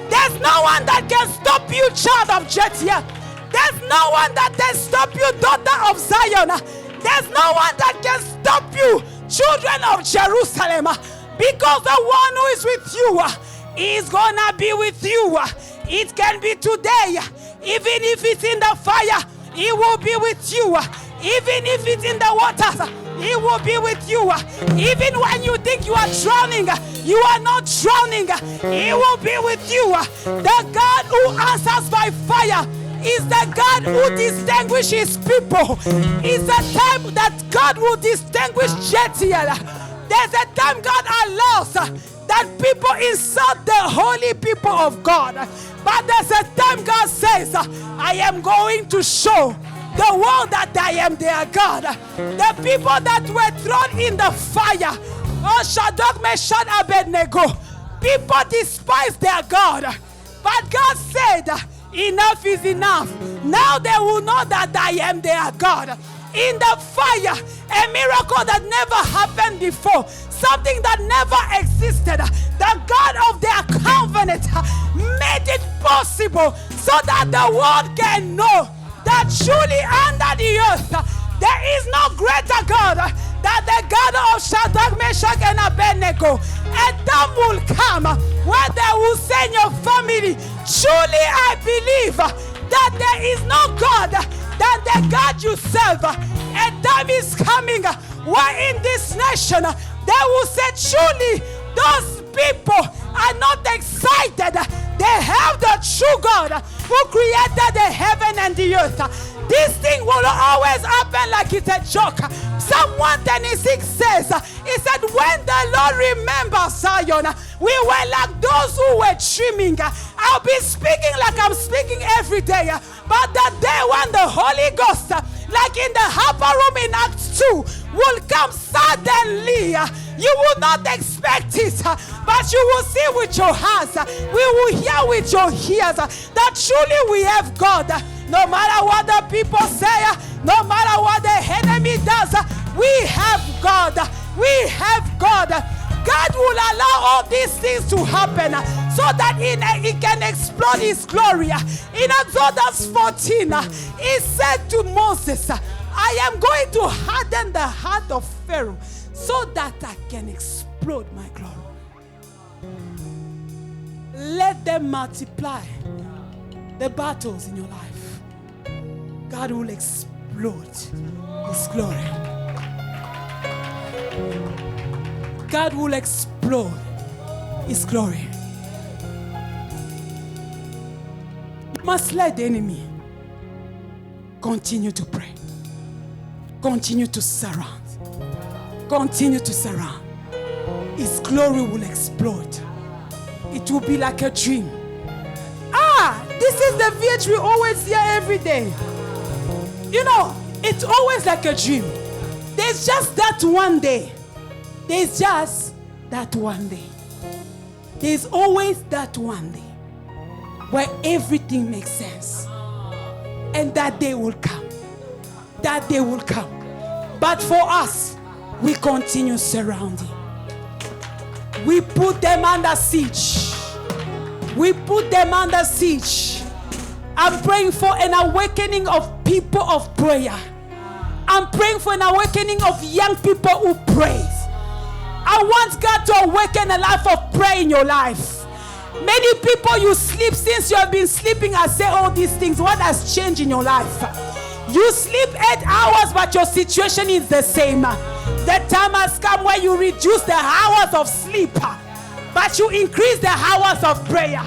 [SPEAKER 5] There's no one that can stop you, child of Jetia. There's no one that can stop you, daughter of Zion. There's no one that can stop you, children of Jerusalem. Because the one who is with you is gonna be with you. It can be today. Even if it's in the fire, he will be with you. Even if it's in the waters, he will be with you. Even when you think you are drowning, you are not drowning. He will be with you. The God who answers by fire is the God who distinguishes people. It's the time that God will distinguish Jetiel. There's a time God allows that people insult the holy people of God. But there's a time God says, I am going to show the world that I am their God. The people that were thrown in the fire, oh Shadrach, Meshach, Abednego, people despise their God. But God said, enough is enough. Now they will know that I am their God. In the fire, a miracle that never happened before, something that never existed. The God of their covenant made it possible so that the world can know that truly under the earth there is no greater God than the God of Shadrach, Meshach, and Abednego. A time will come where they will say in your family, truly I believe that there is no God than the God you serve. A time is coming where in this nation they will say, truly those people are not excited. They have the true God who created the heaven and the earth. This thing will always happen like it's a joke. Psalm 126 says, he said, when the Lord remembers Zion, we were like those who were dreaming. I'll be speaking like I'm speaking every day. But the day when the Holy Ghost, like in the upper room in Acts 2, will come suddenly. You will not expect it, but you will see with your eyes. We will hear with your ears that truly we have God. No matter what the people say, no matter what the enemy does, we have God. We have God. God will allow all these things to happen so that he can explode his glory. In Exodus 14, he said to Moses, I am going to harden the heart of Pharaoh so that I can explode my glory. Let them multiply the battles in your life. God will explode his glory. God will explode his glory. You must let the enemy continue to pray. Continue to surround. Continue to surround. His glory will explode. It will be like a dream. This is the VH we always hear every day. You know, it's always like a dream. There's just that one day. There's just that one day. There's always that one day where everything makes sense. And that day will come. That day will come. But for us, we continue surrounding. We put them under siege. We put them under siege. I'm praying for an awakening of people of prayer. I'm praying for an awakening of young people who praise. I want God to awaken a life of prayer in your life. Many people, you sleep since you have been sleeping and say all these things. What has changed in your life? You sleep 8 hours, but your situation is the same. The time has come where you reduce the hours of sleep, but you increase the hours of prayer.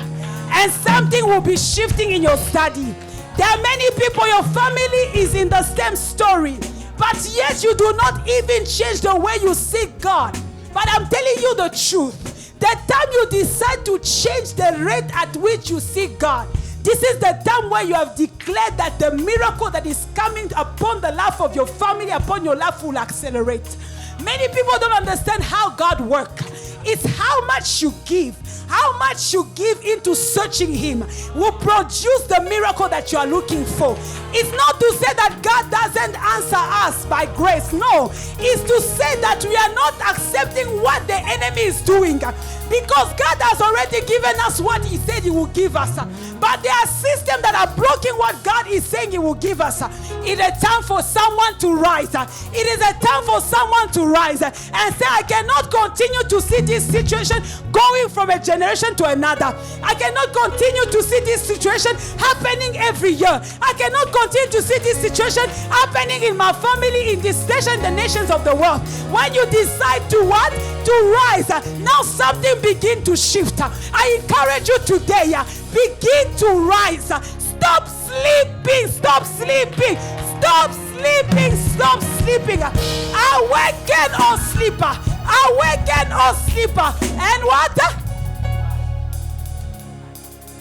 [SPEAKER 5] And something will be shifting in your study. There are many people, your family is in the same story, but yet you do not even change the way you seek God. But I'm telling you the truth. The time you decide to change the rate at which you seek God, this is the time where you have declared that the miracle that is coming upon the life of your family, upon your life, will accelerate. Many people don't understand how God works. It's how much you give. How much you give into searching Him will produce the miracle that you are looking for. It's not to say that God doesn't answer us by grace. No. It's to say that we are not accepting what the enemy is doing. Because God has already given us what He said He will give us. But there are systems that are blocking what God is saying He will give us. It is a time for someone to rise. It is a time for someone to rise and say, I cannot continue to see this situation going from a generation to another. I cannot continue to see this situation happening every year. I cannot continue to see this situation happening in my family, in this nation, the nations of the world. When you decide to what? To rise, now something begin to shift. I encourage you today, begin to rise. Stop sleeping. Stop sleeping. Stop sleeping. Stop sleeping. Awaken, O sleeper. Awaken, O sleeper. And what?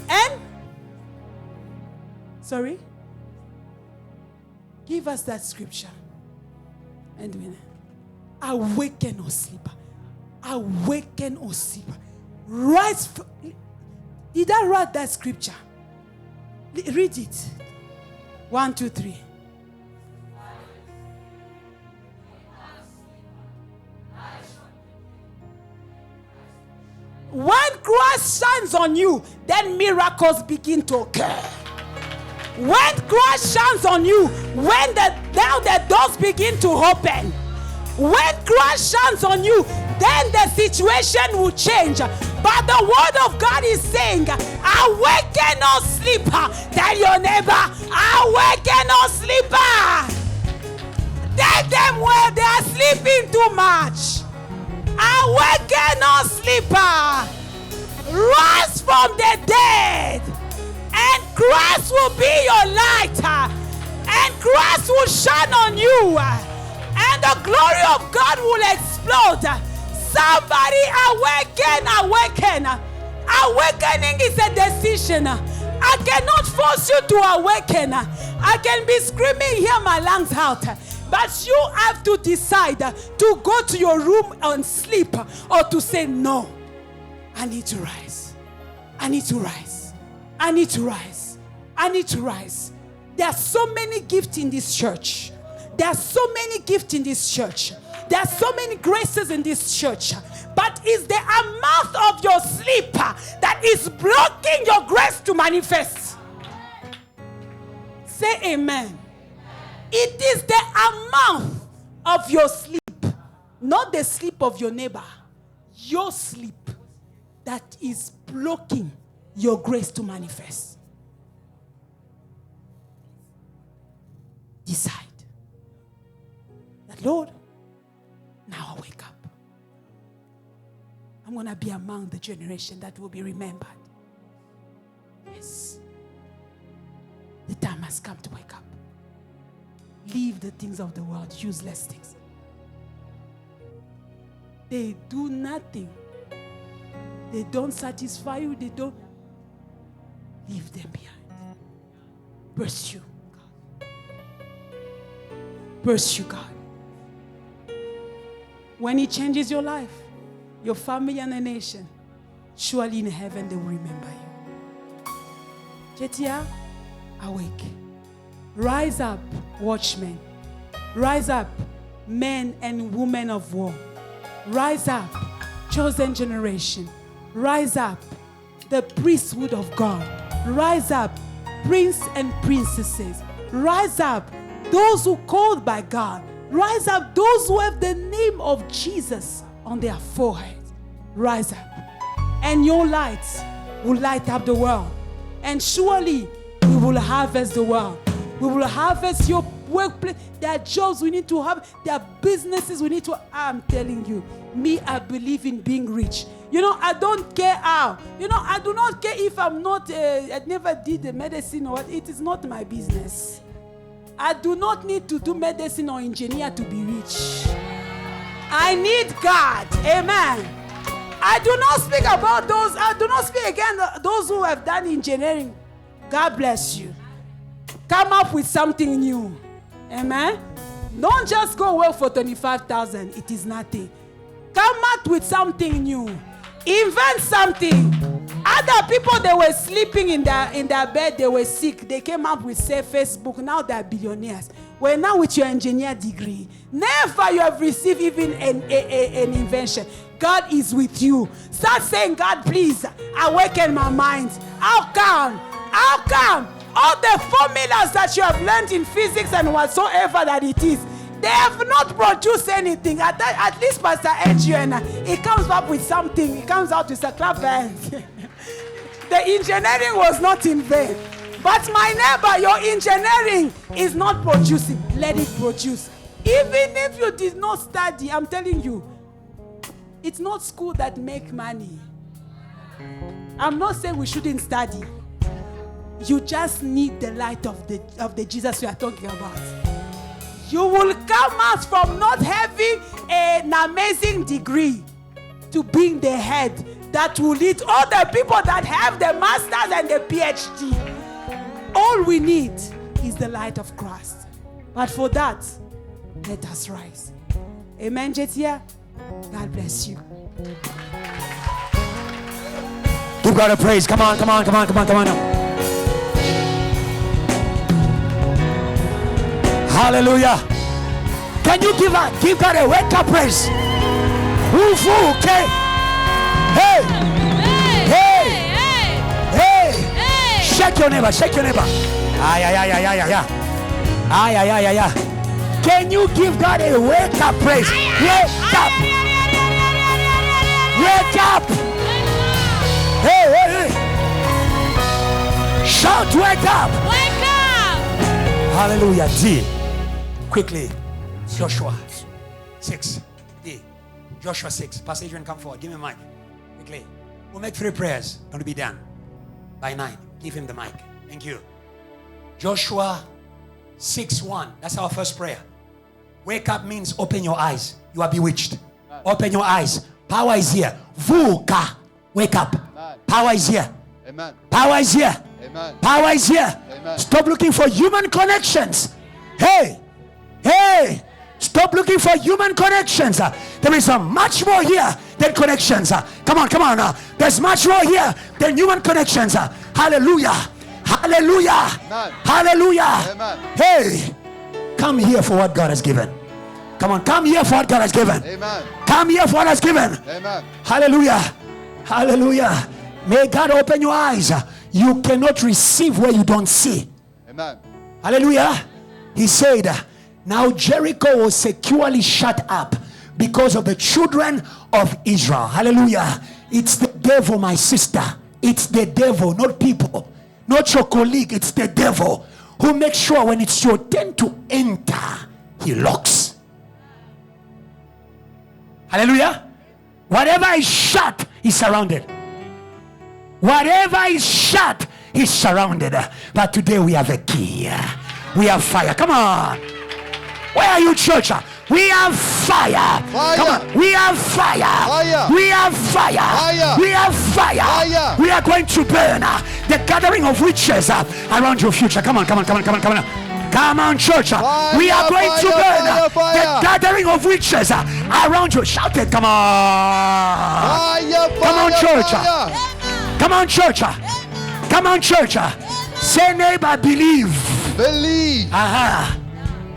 [SPEAKER 5] And? Sorry? Give us that scripture. And we awaken, O sleeper. Awaken, O sleeper. Rise. Did I write that scripture? Read it. 1, 2, 3. When Christ shines on you, then miracles begin to occur. When Christ shines on you, when the doors begin to open. When Christ shines on you, then the situation will change. But the word of God is saying, awaken, O sleeper. Tell your neighbor, awaken, O sleeper. Tell them where they are sleeping too much. Awaken, O sleeper. Rise from the dead. And Christ will be your light. And grace will shine on you, and the glory of God will explode. Somebody awaken, awaken. Awakening is a decision. I cannot force you to awaken. I can be screaming here my lungs out, but you have to decide to go to your room and sleep, or to say, no, I need to rise. I need to rise. I need to rise. I need to rise. There are so many gifts in this church. There are so many gifts in this church. There are so many graces in this church. But it's the amount of your sleep that is blocking your grace to manifest. Say amen. It is the amount of your sleep, not the sleep of your neighbor. Your sleep that is blocking your grace to manifest. Decide that, Lord, now I wake up. I'm going to be among the generation that will be remembered. Yes. The time has come to wake up. Leave the things of the world, useless things. They do nothing. They don't satisfy you. They don't. Leave them behind. Pursue God. Pursue God. When He changes your life, your family and a nation, surely in heaven they will remember you. Jetia, awake. Rise up, watchmen. Rise up, men and women of war. Rise up, chosen generation. Rise up, the priesthood of God. Rise up, prince and princesses. Rise up, those who are called by God. Rise up, those who have the name of Jesus on their foreheads. Rise up, and your lights will light up the world. And surely we will harvest the world. We will harvest your workplace. There are jobs we need to have. There are businesses we need to. I'm telling you, me, I believe in being rich. You know, I don't care how. You know, I do not care if I'm not, I never did the medicine or what. It is not my business. I do not need to do medicine or engineer to be rich. I need God. Amen. I do not speak about those. I do not speak again those who have done engineering. God bless you. Come up with something new. Amen. Don't just go work for 25,000. It is nothing. Come up with something new. Invent something. Other people, they were sleeping in their bed. They were sick. They came up with, say, Facebook. Now they are billionaires. Well, now with your engineer degree, never you have received even an invention. God is with you. Start saying, God, please awaken my mind. How come? How come? All the formulas that you have learned in physics and whatsoever that it is, they have not produced anything. At least Pastor Adrian, he comes up with something. He comes out with a clap hands. The engineering was not in vain. But my neighbor, your engineering is not producing. Let it produce. Even if you did not study, I'm telling you, it's not school that make money. I'm not saying we shouldn't study. You just need the light of the Jesus we are talking about. You will come out from not having an amazing degree to being the head that will lead all the people that have the masters and the PhD. All we need is the light of Christ. But for that, let us rise. Amen, Jetia. God bless you.
[SPEAKER 1] Give God a praise. Come on, come on, come on, come on, come on. Hallelujah. Can you give God a wake up praise? Okay. Hey. Hey. Hey. Shake your neighbor. Shake your neighbor. Can you give God a wake up praise? Wake up. Wake up. Hey. Shout, wake up.
[SPEAKER 4] Wake up.
[SPEAKER 1] Hallelujah. D. Quickly. Joshua 6. D. Joshua 6. Pastor Adrian, come forward. Give me a mic. Quickly. We'll make 3 prayers. Going to be done by 9. Give him the mic. Thank you. Joshua 6:1. That's our first prayer. Wake up means open your eyes. You are bewitched. Open your eyes. Power is here. Vuka. Wake up. Power is here.
[SPEAKER 2] Amen.
[SPEAKER 1] Power is here.
[SPEAKER 2] Amen.
[SPEAKER 1] Power is here.
[SPEAKER 2] Amen.
[SPEAKER 1] Stop looking for human connections. Hey. Hey. Stop looking for human connections. There is a much more here than connections. Come on, come on. There's much more here than human connections. Hallelujah. Hallelujah.
[SPEAKER 2] Amen.
[SPEAKER 1] Hallelujah.
[SPEAKER 2] Amen.
[SPEAKER 1] Hey. Come here for what God has given. Come on, come here for what God has given.
[SPEAKER 2] Amen.
[SPEAKER 1] Come here for what has given.
[SPEAKER 2] Amen.
[SPEAKER 1] Hallelujah. Hallelujah. May God open your eyes. You cannot receive where you don't see.
[SPEAKER 2] Amen.
[SPEAKER 1] Hallelujah. He said, now Jericho was securely shut up because of the children of Israel. Hallelujah. It's the devil, my sister. It's the devil, not people. Not your colleague. It's the devil who makes sure when it's your turn to enter, he locks. Hallelujah. Whatever is shut is surrounded. Whatever is shut is surrounded. But today we have a key. We have fire. Come on. Where are you, church? We have fire.
[SPEAKER 2] Fire.
[SPEAKER 1] Come on. We have fire.
[SPEAKER 2] Fire.
[SPEAKER 1] We have fire.
[SPEAKER 2] Fire.
[SPEAKER 1] We have fire.
[SPEAKER 2] Fire.
[SPEAKER 1] We are going to burn the gathering of witches around your future. Come on, come on, come on, come on, come on. Come on, church.
[SPEAKER 2] Fire,
[SPEAKER 1] We are going to burn
[SPEAKER 2] fire.
[SPEAKER 1] the gathering of witches around you. Shout it. Come on.
[SPEAKER 2] Fire,
[SPEAKER 1] Come on,
[SPEAKER 2] fire,
[SPEAKER 1] church.
[SPEAKER 2] fire.
[SPEAKER 1] Come on, church. Come on, church. Say, neighbor, believe.
[SPEAKER 2] Believe.
[SPEAKER 1] Aha.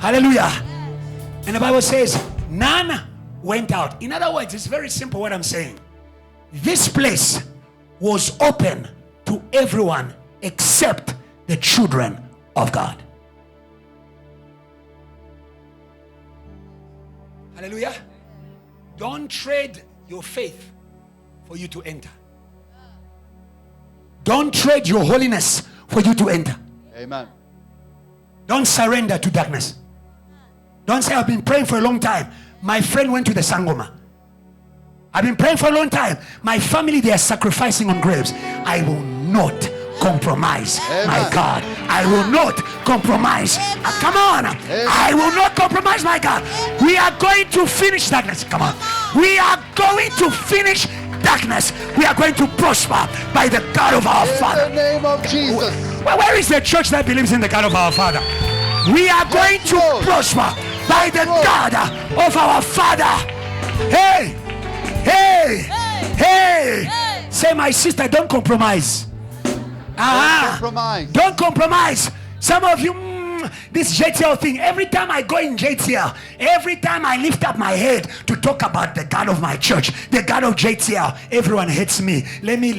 [SPEAKER 1] Hallelujah. And the Bible says, none went out. In other words, it's very simple what I'm saying. This place was open to everyone except the children of God. Hallelujah. Don't trade your faith for you to enter. Don't trade your holiness for you to enter.
[SPEAKER 2] Amen.
[SPEAKER 1] Don't surrender to darkness. Don't say, I've been praying for a long time. My friend went to the Sangoma. I've been praying for a long time. My family, they are sacrificing on graves. I will not compromise.
[SPEAKER 2] Amen.
[SPEAKER 1] My God. I will not compromise. Come on. I will not compromise, my God. We are going to finish darkness. Come on. We are going to finish darkness. We are going to prosper by the God of our Father.
[SPEAKER 2] In the name of Jesus.
[SPEAKER 1] Where is the church that believes in the God of our Father? We are going to prosper by the God of our Father. Hey, hey, hey. Say, my sister, don't compromise.
[SPEAKER 2] Don't compromise.
[SPEAKER 1] Don't compromise. Some of you, this JTL thing, every time I go in JTL, every time I lift up my head to talk about the God of my church, the God of JTL, everyone hates me. Let me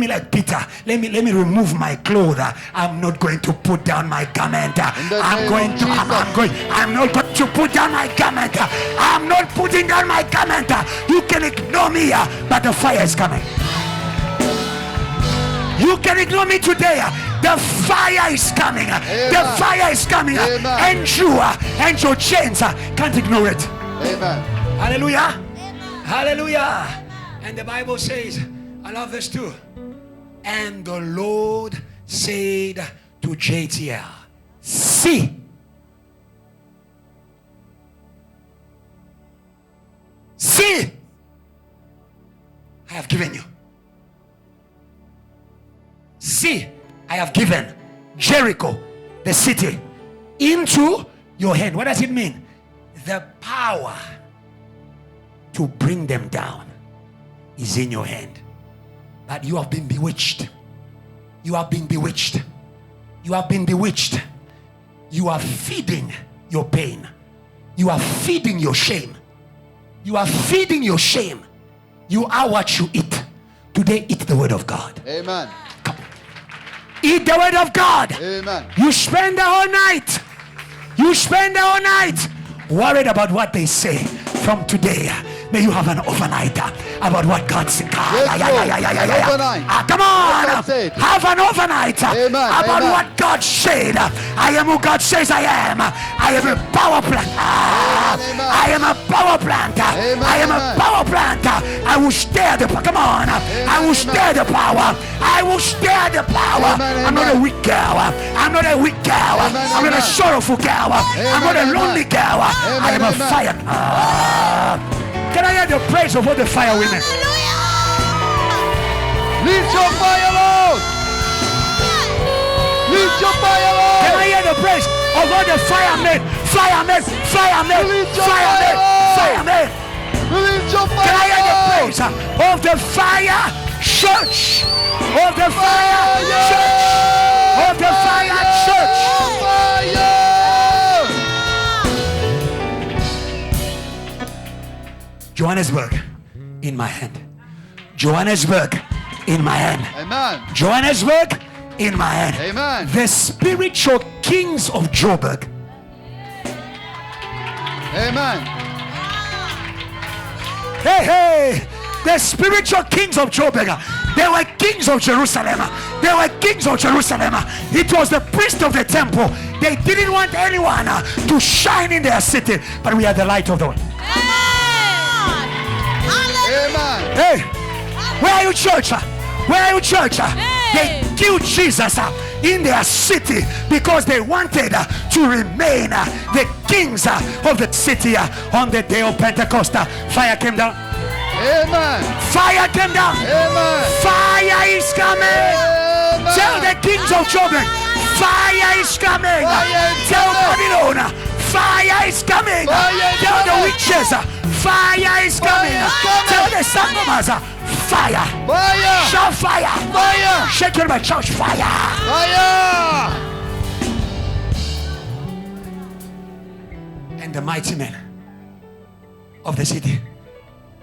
[SPEAKER 1] like Peter, let me remove my clothes. I'm not going to put down my garment. I'm not going to put down my garment. I'm not putting down my garment. You can ignore me, but the fire is coming. You can ignore me today. The fire is coming.
[SPEAKER 2] Amen.
[SPEAKER 1] The fire is coming.
[SPEAKER 2] Amen.
[SPEAKER 1] And your chains can't ignore it.
[SPEAKER 2] Amen.
[SPEAKER 1] Hallelujah. Amen. Hallelujah. And the Bible says, I love this too. And the Lord said to JTL, see. See. I have given you. See, I have given Jericho, the city, into your hand. What does it mean? The power to bring them down is in your hand. But you have been bewitched. You have been bewitched. You have been bewitched. You are feeding your pain. You are feeding your shame. You are feeding your shame. You are what you eat. Today, eat the word of God.
[SPEAKER 2] Amen.
[SPEAKER 1] Eat the word of God.
[SPEAKER 2] Amen.
[SPEAKER 1] You spend the whole night. You spend the whole night worried about what they say. From today, May you have an overnight about what God said.
[SPEAKER 2] Overnight.
[SPEAKER 1] Come
[SPEAKER 2] What God
[SPEAKER 1] on.
[SPEAKER 2] said.
[SPEAKER 1] Have an overnight
[SPEAKER 2] Amen.
[SPEAKER 1] about
[SPEAKER 2] Amen.
[SPEAKER 1] what God said. I am who God says I am. I am a power plant.
[SPEAKER 2] Amen.
[SPEAKER 1] I am a power plant.
[SPEAKER 2] Amen.
[SPEAKER 1] I am a
[SPEAKER 2] Amen.
[SPEAKER 1] power plant. I will stir the power. Come on. I will stir the power. I will stir the power.
[SPEAKER 2] Amen.
[SPEAKER 1] I'm not a
[SPEAKER 2] Amen.
[SPEAKER 1] weak girl. I'm not a weak girl.
[SPEAKER 2] Amen.
[SPEAKER 1] I'm not a
[SPEAKER 2] Amen.
[SPEAKER 1] sorrowful girl. I'm not a
[SPEAKER 2] Amen.
[SPEAKER 1] lonely girl. I am a
[SPEAKER 2] Amen.
[SPEAKER 1] fire. Can I hear the praise of all the fire women?
[SPEAKER 2] Lift your fire, Lord. Lift your fire,
[SPEAKER 1] Can
[SPEAKER 2] Lord.
[SPEAKER 1] I hear the praise of all the firemen? Firemen, firemen,
[SPEAKER 2] Lift your
[SPEAKER 1] firemen,
[SPEAKER 2] fire.
[SPEAKER 1] firemen.
[SPEAKER 2] Lift your
[SPEAKER 1] Can I hear the
[SPEAKER 2] fire, Lord.
[SPEAKER 1] praise of the fire church? Of the fire church. Of the fire church.
[SPEAKER 2] Fire.
[SPEAKER 1] Johannesburg in my hand. Johannesburg in my hand.
[SPEAKER 2] Amen.
[SPEAKER 1] Johannesburg in my hand.
[SPEAKER 2] Amen.
[SPEAKER 1] The spiritual kings of Joburg.
[SPEAKER 2] Amen.
[SPEAKER 1] Hey, hey, the spiritual kings of Joburg. They were kings of Jerusalem. They were kings of Jerusalem. It was the priest of the temple. They didn't want anyone to shine in their city, but we are the light of the world.
[SPEAKER 2] Amen.
[SPEAKER 1] Hey, where are you, church? Where are you, church? They killed Jesus in their city because they wanted to remain the kings of the city. On the day of Pentecost, fire came down.
[SPEAKER 2] Amen.
[SPEAKER 1] Fire came down.
[SPEAKER 2] Amen.
[SPEAKER 1] Fire is coming.
[SPEAKER 2] Amen.
[SPEAKER 1] Tell the kings of Joburg, fire is coming.
[SPEAKER 2] Fire is
[SPEAKER 1] Tell
[SPEAKER 2] coming.
[SPEAKER 1] Babylon, fire is coming.
[SPEAKER 2] Fire is
[SPEAKER 1] Tell the
[SPEAKER 2] coming.
[SPEAKER 1] witches, fire is coming.
[SPEAKER 2] is coming.
[SPEAKER 1] Tell the sangomas, fire.
[SPEAKER 2] Fire.
[SPEAKER 1] Shout fire.
[SPEAKER 2] Fire.
[SPEAKER 1] Shake your mouth, shout fire.
[SPEAKER 2] Fire.
[SPEAKER 1] And the mighty men of the city,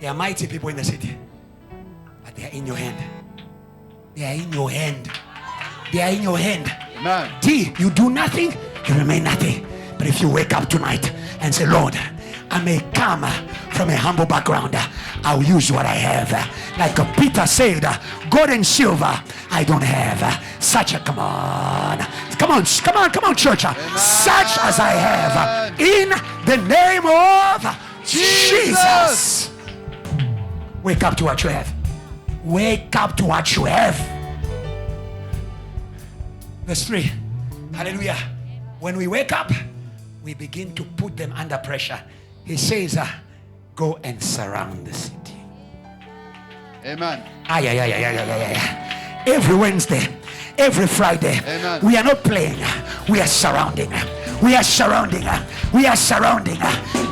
[SPEAKER 1] they are mighty people in the city, but they are in your hand. They are in your hand. They are in your hand.
[SPEAKER 2] Amen.
[SPEAKER 1] D, you do nothing, you remain nothing. But if you wake up tonight and say, Lord, I may come from a humble background, I'll use what I have. Like Peter said, gold and silver I don't have. Such a, come on, church. Such as I have, in the name of Jesus. Wake up to what you have. Wake up to what you have. Verse 3. Hallelujah. When we wake up, we begin to put them under pressure. He says, go and surround the city.
[SPEAKER 2] Amen.
[SPEAKER 1] Every Wednesday, every Friday,
[SPEAKER 2] Amen.
[SPEAKER 1] we are not playing. We are surrounding. We are surrounding. We are surrounding.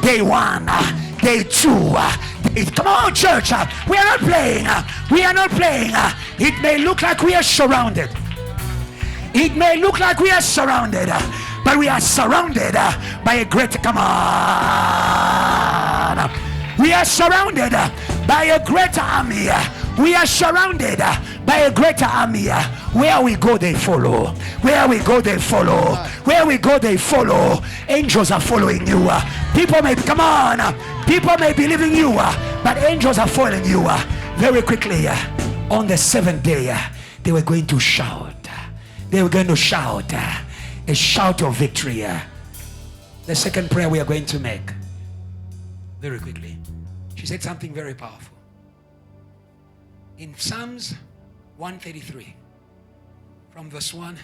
[SPEAKER 1] Day 1, day 2. Come on, church. We are not playing. We are not playing. It may look like we are surrounded. It may look like we are surrounded, but we are surrounded by a great, come on. We are surrounded by a greater army. We are surrounded by a greater army. Where we go, they follow. Where we go, they follow. Where we go, they follow. Angels are following you. People may, come on. People may believe in you, but angels are following you. Very quickly, on the 7th day, they were going to shout. They were going to shout. A shout of victory. The second prayer we are going to make. Very quickly. She said something very powerful. In Psalms 133, from verse 1,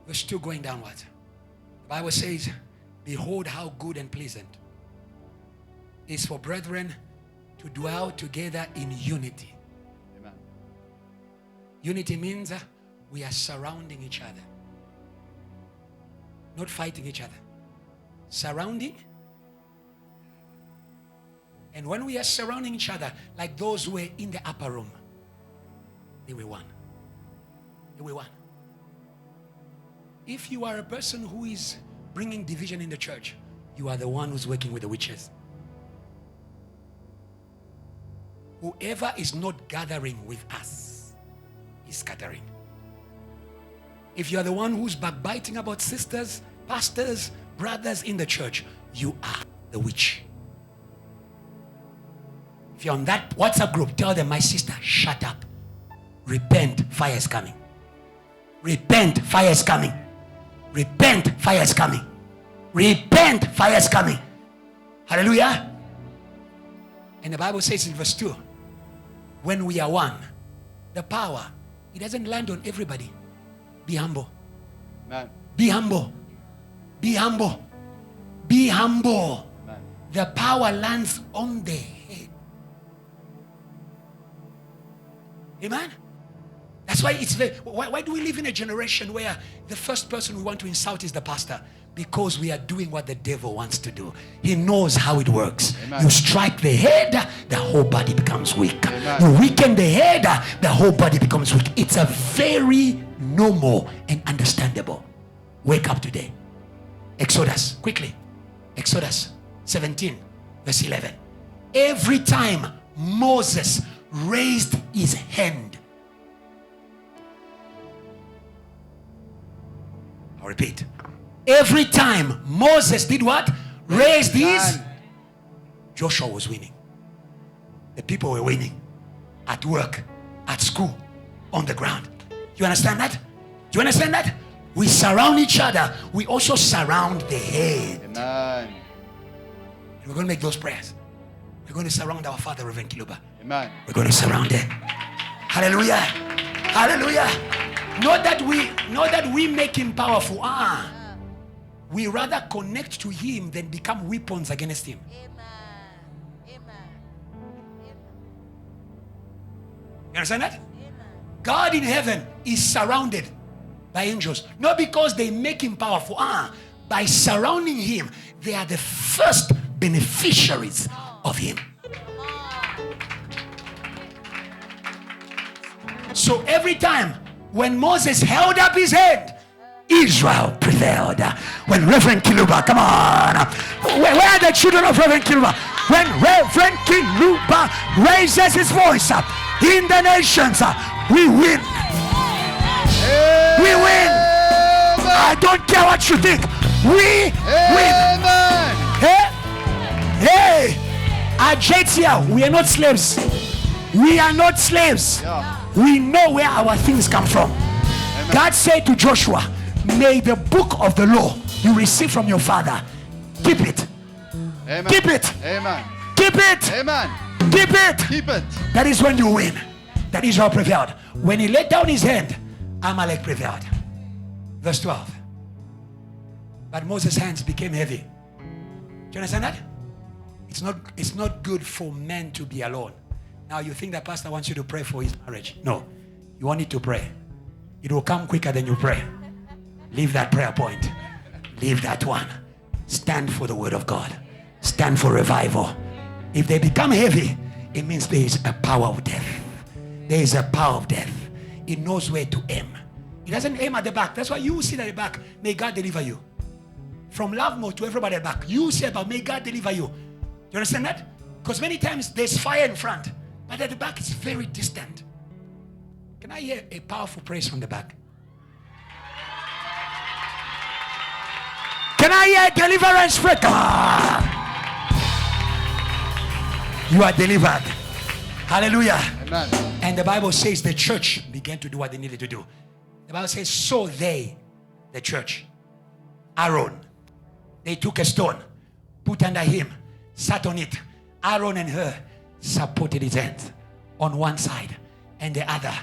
[SPEAKER 1] verse 2 going downwards, the Bible says, behold how good and pleasant is for brethren to dwell together in unity.
[SPEAKER 2] Amen.
[SPEAKER 1] Unity means we are surrounding each other, not fighting each other. Surrounding. And when we are surrounding each other, like those who were in the upper room, they were one. They were one. If you are a person who is bringing division in the church, you are the one who's working with the witches. Whoever is not gathering with us is scattering. If you are the one who's backbiting about sisters, pastors, brothers in the church, you are the witch. If you're on that WhatsApp group, tell them, my sister, shut up. Repent, fire is coming. Repent, fire is coming. Repent, fire is coming. Repent, fire is coming. Hallelujah. And the Bible says in verse 2, when we are one, the power, it doesn't land on everybody. Be humble.
[SPEAKER 2] Amen.
[SPEAKER 1] Be humble. Be humble. Be humble.
[SPEAKER 2] Amen.
[SPEAKER 1] The power lands on the head. Amen. That's why it's very, why do we live in a generation where the first person we want to insult is the pastor? Because we are doing what the devil wants to do. He knows how it works.
[SPEAKER 2] Amen.
[SPEAKER 1] You strike the head, the whole body becomes weak.
[SPEAKER 2] Amen.
[SPEAKER 1] You weaken the head, the whole body becomes weak. It's a very normal and understandable. Wake up today. Exodus, quickly. Exodus 17, verse 11. Every time Moses raised his hand, I'll repeat. Every time Moses did what? Raised his. Joshua was winning. The people were winning. At work, at school, on the ground. You understand that? Do you understand that? We surround each other. We also surround the head.
[SPEAKER 2] Amen.
[SPEAKER 1] We're going to make those prayers. We're going to surround our father, Reverend Kiluba.
[SPEAKER 2] Amen.
[SPEAKER 1] We're going to surround him. Hallelujah. Hallelujah. Not that we make him powerful. We rather connect to him than become weapons against him. You understand that? God in heaven is surrounded by angels. Not because they make him powerful. By surrounding him, they are the first beneficiaries of him. So every time when Moses held up his hand, Israel prevailed. When Reverend Kiluba, come on. Where are the children of Reverend Kiluba? When Reverend Kiluba raises his voice up in the nations, we win. We win. I don't care what you think. We win. Hey, at JTL, we are not slaves. We are not slaves. We know where our things come from.
[SPEAKER 2] Amen.
[SPEAKER 1] God said to Joshua, may the book of the law you receive from your father, keep it.
[SPEAKER 2] Amen.
[SPEAKER 1] Keep it.
[SPEAKER 2] Amen.
[SPEAKER 1] Keep it.
[SPEAKER 2] Amen.
[SPEAKER 1] Keep it.
[SPEAKER 2] Keep it.
[SPEAKER 1] That is when you win. That Israel prevailed. When he laid down his hand, Amalek prevailed. Verse 12. But Moses' hands became heavy. Do you understand that? It's not good for men to be alone. Now you think the pastor wants you to pray for his marriage. No. You want it to pray. It will come quicker than you pray. Leave that prayer point. Leave that one. Stand for the word of God. Stand for revival. If they become heavy, it means there is a power of death. There is a power of death. It knows where to aim. It doesn't aim at the back. That's why you sit at the back. May God deliver you. From love mode to everybody at the back. You say about may God deliver you. You understand that? Because many times there's fire in front, but at the back it's very distant. Can I hear a powerful praise from the back? Can I hear deliverance prayer? Come on. You are delivered. Hallelujah.
[SPEAKER 2] Amen.
[SPEAKER 1] And the Bible says the church began to do what they needed to do. The Bible says, so they, the church, Aaron, they took a stone, put under him, sat on it. Aaron and her supported his hands on one side and the other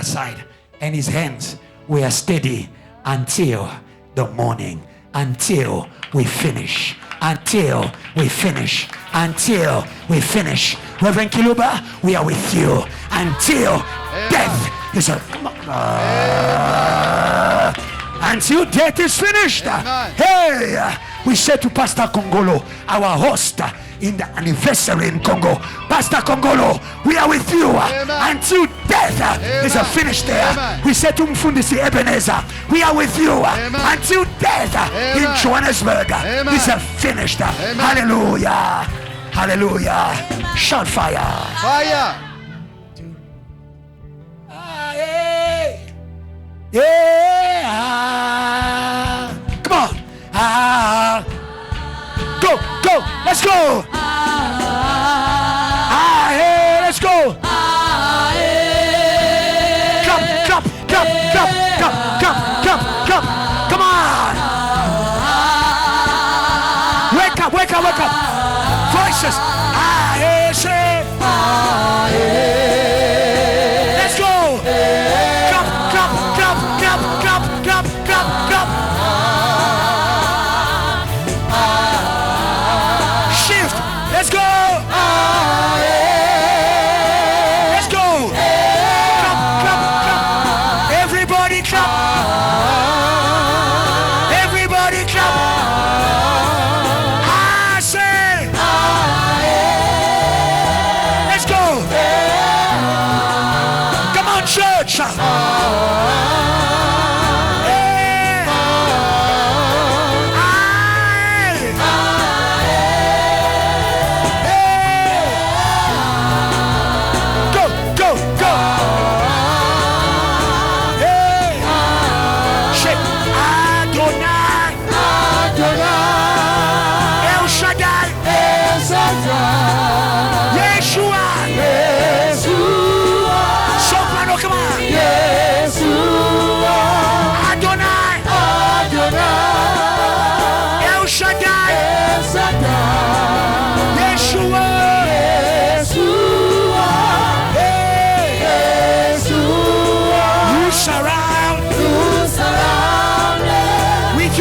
[SPEAKER 1] side. And his hands were steady until the morning. Until we finish. Until we finish. Until we finish. Reverend Kiluba, we are with you. Until death is a... until death is finished.
[SPEAKER 2] Amen.
[SPEAKER 1] Hey, we said to Pastor Kongolo, our host in the anniversary in Congo, Pastor Kongolo, we are with you.
[SPEAKER 2] Amen.
[SPEAKER 1] Until death is a finish there.
[SPEAKER 2] Amen.
[SPEAKER 1] We said to Mfundisi Ebenezer, we are with you.
[SPEAKER 2] Amen.
[SPEAKER 1] Until death in
[SPEAKER 2] Amen.
[SPEAKER 1] Johannesburg
[SPEAKER 2] Amen.
[SPEAKER 1] is a finished.
[SPEAKER 2] Amen.
[SPEAKER 1] Hallelujah. Hallelujah. Shout fire.
[SPEAKER 2] Fire.
[SPEAKER 1] Yeah. Come on. Go. Let's go.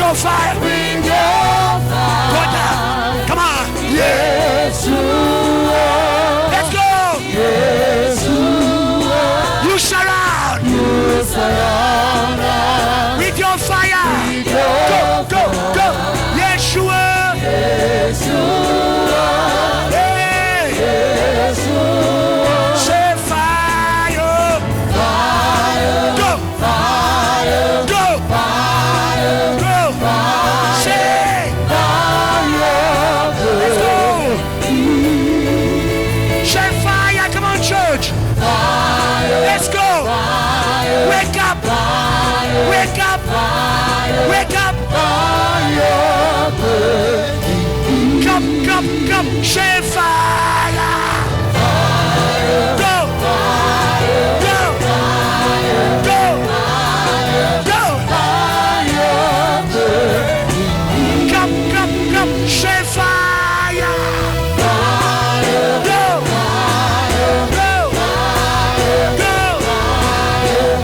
[SPEAKER 1] your fire.
[SPEAKER 2] with your fire.
[SPEAKER 1] Go down. Come on.
[SPEAKER 2] Yeshua,
[SPEAKER 1] Let's go.
[SPEAKER 2] Yeshua,
[SPEAKER 1] You surround
[SPEAKER 2] you surround us
[SPEAKER 1] with your fire.
[SPEAKER 2] with your
[SPEAKER 1] Go. Yeshua.
[SPEAKER 2] Yeshua,
[SPEAKER 1] Hey.
[SPEAKER 2] Yeshua,
[SPEAKER 1] Say fire.
[SPEAKER 2] fire,
[SPEAKER 1] Go.
[SPEAKER 2] fire,
[SPEAKER 1] Go.
[SPEAKER 2] fire,
[SPEAKER 1] Go. Say. Let's go. Say fire. Come on, church. Let's go. Wake up. Wake up. Wake up. Come. Say fire. Go. Go. Go. Go. Come. Say fire. Go. Go.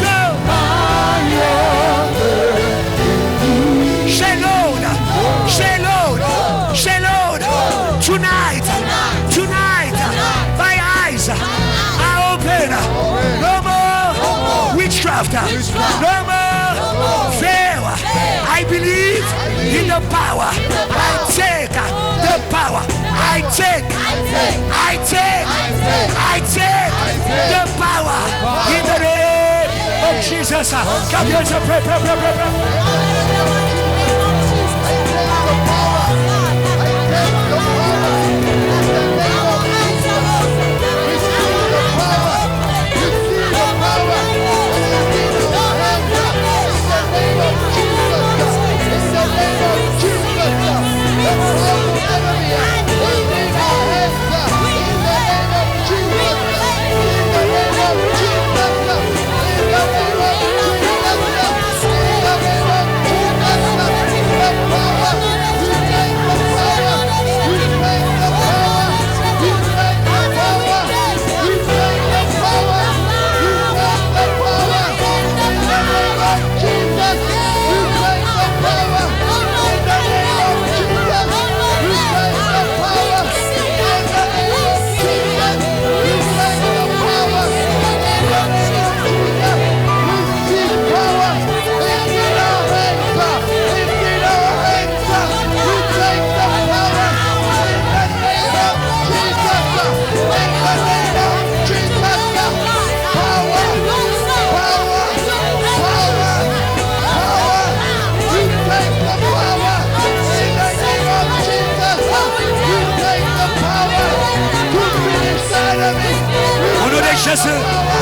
[SPEAKER 1] Go. Say Lord. Say Lord. Say Lord. Tonight. My eyes are open. No more witchcraft. No more fear. I believe in the power. I take the power. I take the power in the name of Jesus. Come here to pray.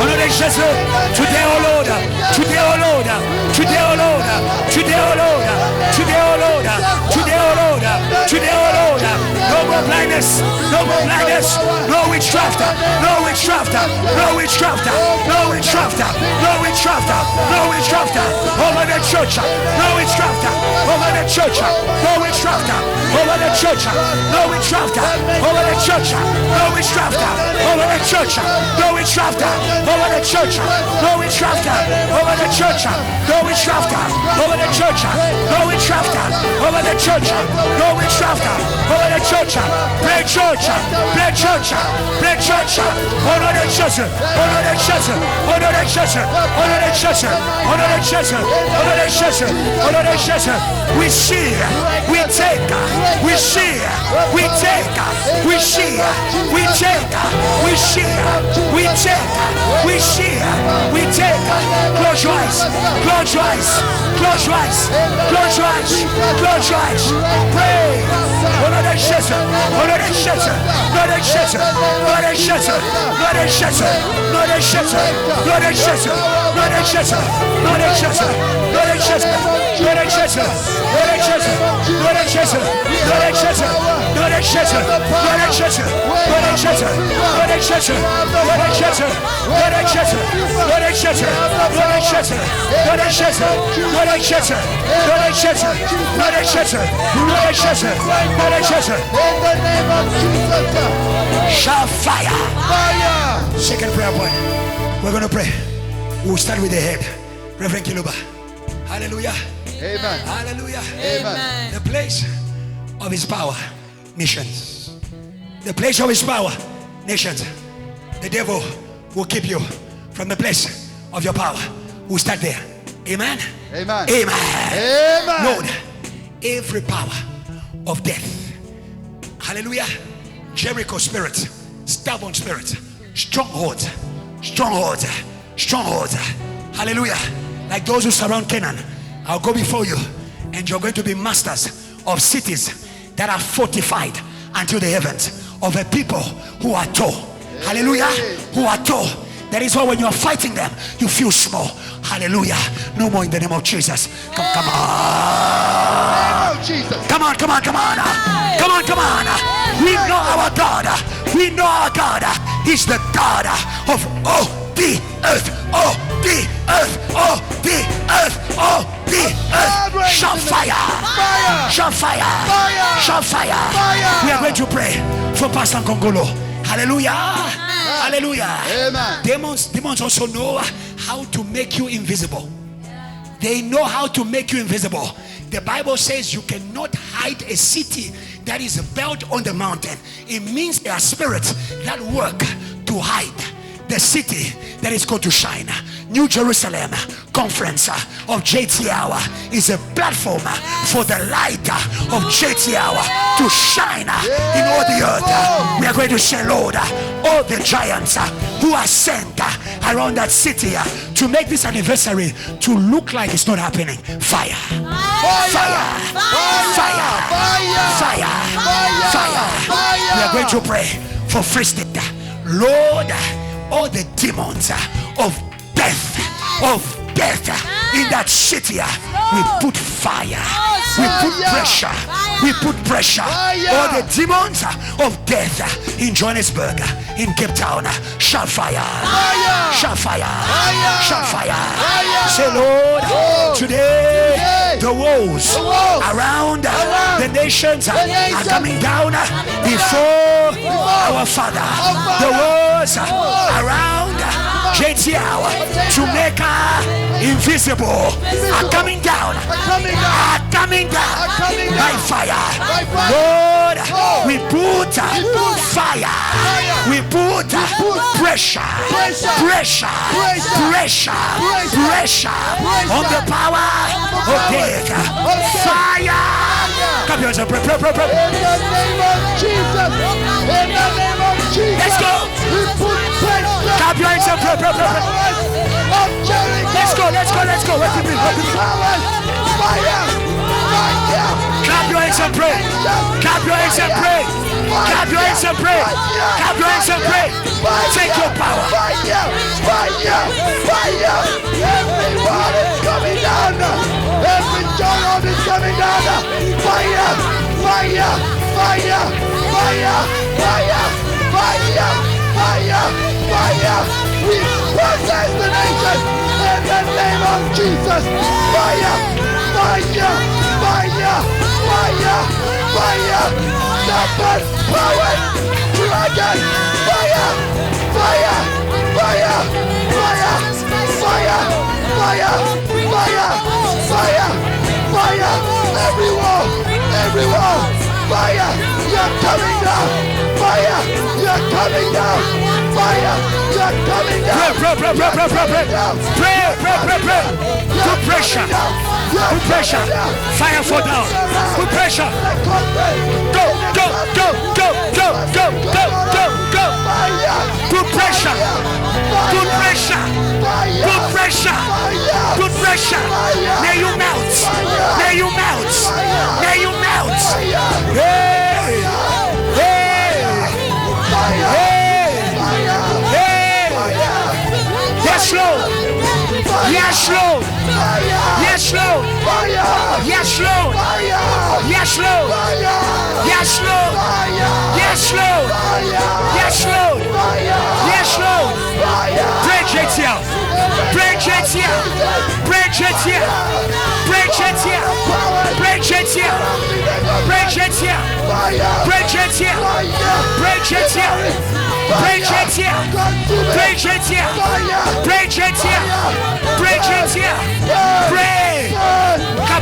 [SPEAKER 1] Honorez Jésus. Today, oh Lord. Today, oh Lord. Today, oh Lord. Today, oh Lord. Today, oh Lord. Today, oh Lord. Today, oh Lord. No more blindness. No more blindness. No witchcraft. No witchcraft. No witchcraft. No witchcraft. No witchcraft. No witchcraft. Over the church. No witchcraft. Over the church. No witchcraft. Over the church. No witchcraft. Over the church. No witchcraft. Over the church. No witchcraft over the church. No witchcraft over the church. No witchcraft over the church. No witchcraft over the church. No witchcraft over the church. Play church. Play church. Play church. Honor the church. Honor the church. Honor the church. Honor the church. Honor the church. Honor the church. Honor the church. We see. We take. We see. We take. We see. We take. We see. We take, we share, we take. Close your eyes, close your eyes, close your eyes, close your eyes, close your eyes. Pray. Honor the church, honor the church, honor the church, honor the church, honor the church, honor the church, honor the church, honor the church, honor the church, honor the church, honor the church, honor the church, honor the church, honor the church, honor the church, honor the church, honor the church, honor the church, honor the church. Shall fire. Second prayer point. We're going to pray. We'll start with the head. Reverend Kiluba. Hallelujah.
[SPEAKER 2] Amen.
[SPEAKER 1] Hallelujah.
[SPEAKER 2] Amen.
[SPEAKER 1] The place of his power, nations. The place of his power, nations. The devil will keep you from the place of your power. We'll start there. Amen.
[SPEAKER 2] Amen.
[SPEAKER 1] Amen.
[SPEAKER 2] Amen.
[SPEAKER 1] Lord, every power of death, hallelujah, Jericho spirits, stubborn spirits, strongholds, hallelujah, like those who surround Canaan, I'll go before you, and you're going to be masters of cities that are fortified until the heavens, of a people who are tall, hallelujah, who are tall. That is why when you're fighting them, you feel small. Hallelujah. No more in the name of Jesus. Come on. Come on. We know our God. We know our God. He's the God of all the earth. All the earth. All the earth. All the earth. Shout fire. Shout fire. Shout fire. We are going to pray for Pastor Kongolo. Hallelujah. Hallelujah.
[SPEAKER 2] Amen.
[SPEAKER 1] Demons also know how to make you invisible. They know how to make you invisible. The Bible says you cannot hide a city that is built on the mountain. It means there are spirits that work to hide the city that is going to shine. New Jerusalem conference of JTR is a platform for the light of JTR to shine in all the earth. We are going to say, Lord, all the giants who are sent around that city to make this anniversary to look like it's not happening. Fire. We are going to pray for free state. Lord, all the demons of death in that city, we put fire, we put pressure. All the demons of death in Johannesburg, in Cape Town, shout fire. Say, Lord, today the walls around the nations are coming down before our Father. The walls around JTL to make her invisible are coming down by fire. Lord, we put fire, we put pressure on the power of death. Fire. Come here, pray.
[SPEAKER 2] In the name of Jesus.
[SPEAKER 1] Let's go.
[SPEAKER 2] We put pressure.
[SPEAKER 1] Clap your hands and pray. Let's go. What do you mean?
[SPEAKER 2] Fire.
[SPEAKER 1] Clap your hands and pray. Take your power.
[SPEAKER 2] Fire. Everyone is coming down. Every giant is coming down. Fire. We protest the nation in the name of Jesus. Fire. Serpent, power, dragon, fire. Everyone, fire, you're coming down. Fire, you're coming down. Fire, you're coming down.
[SPEAKER 1] Pray. Put pressure. Fire for down. Put pressure. Go. Put pressure. May you melt. Yes, Lord. Pray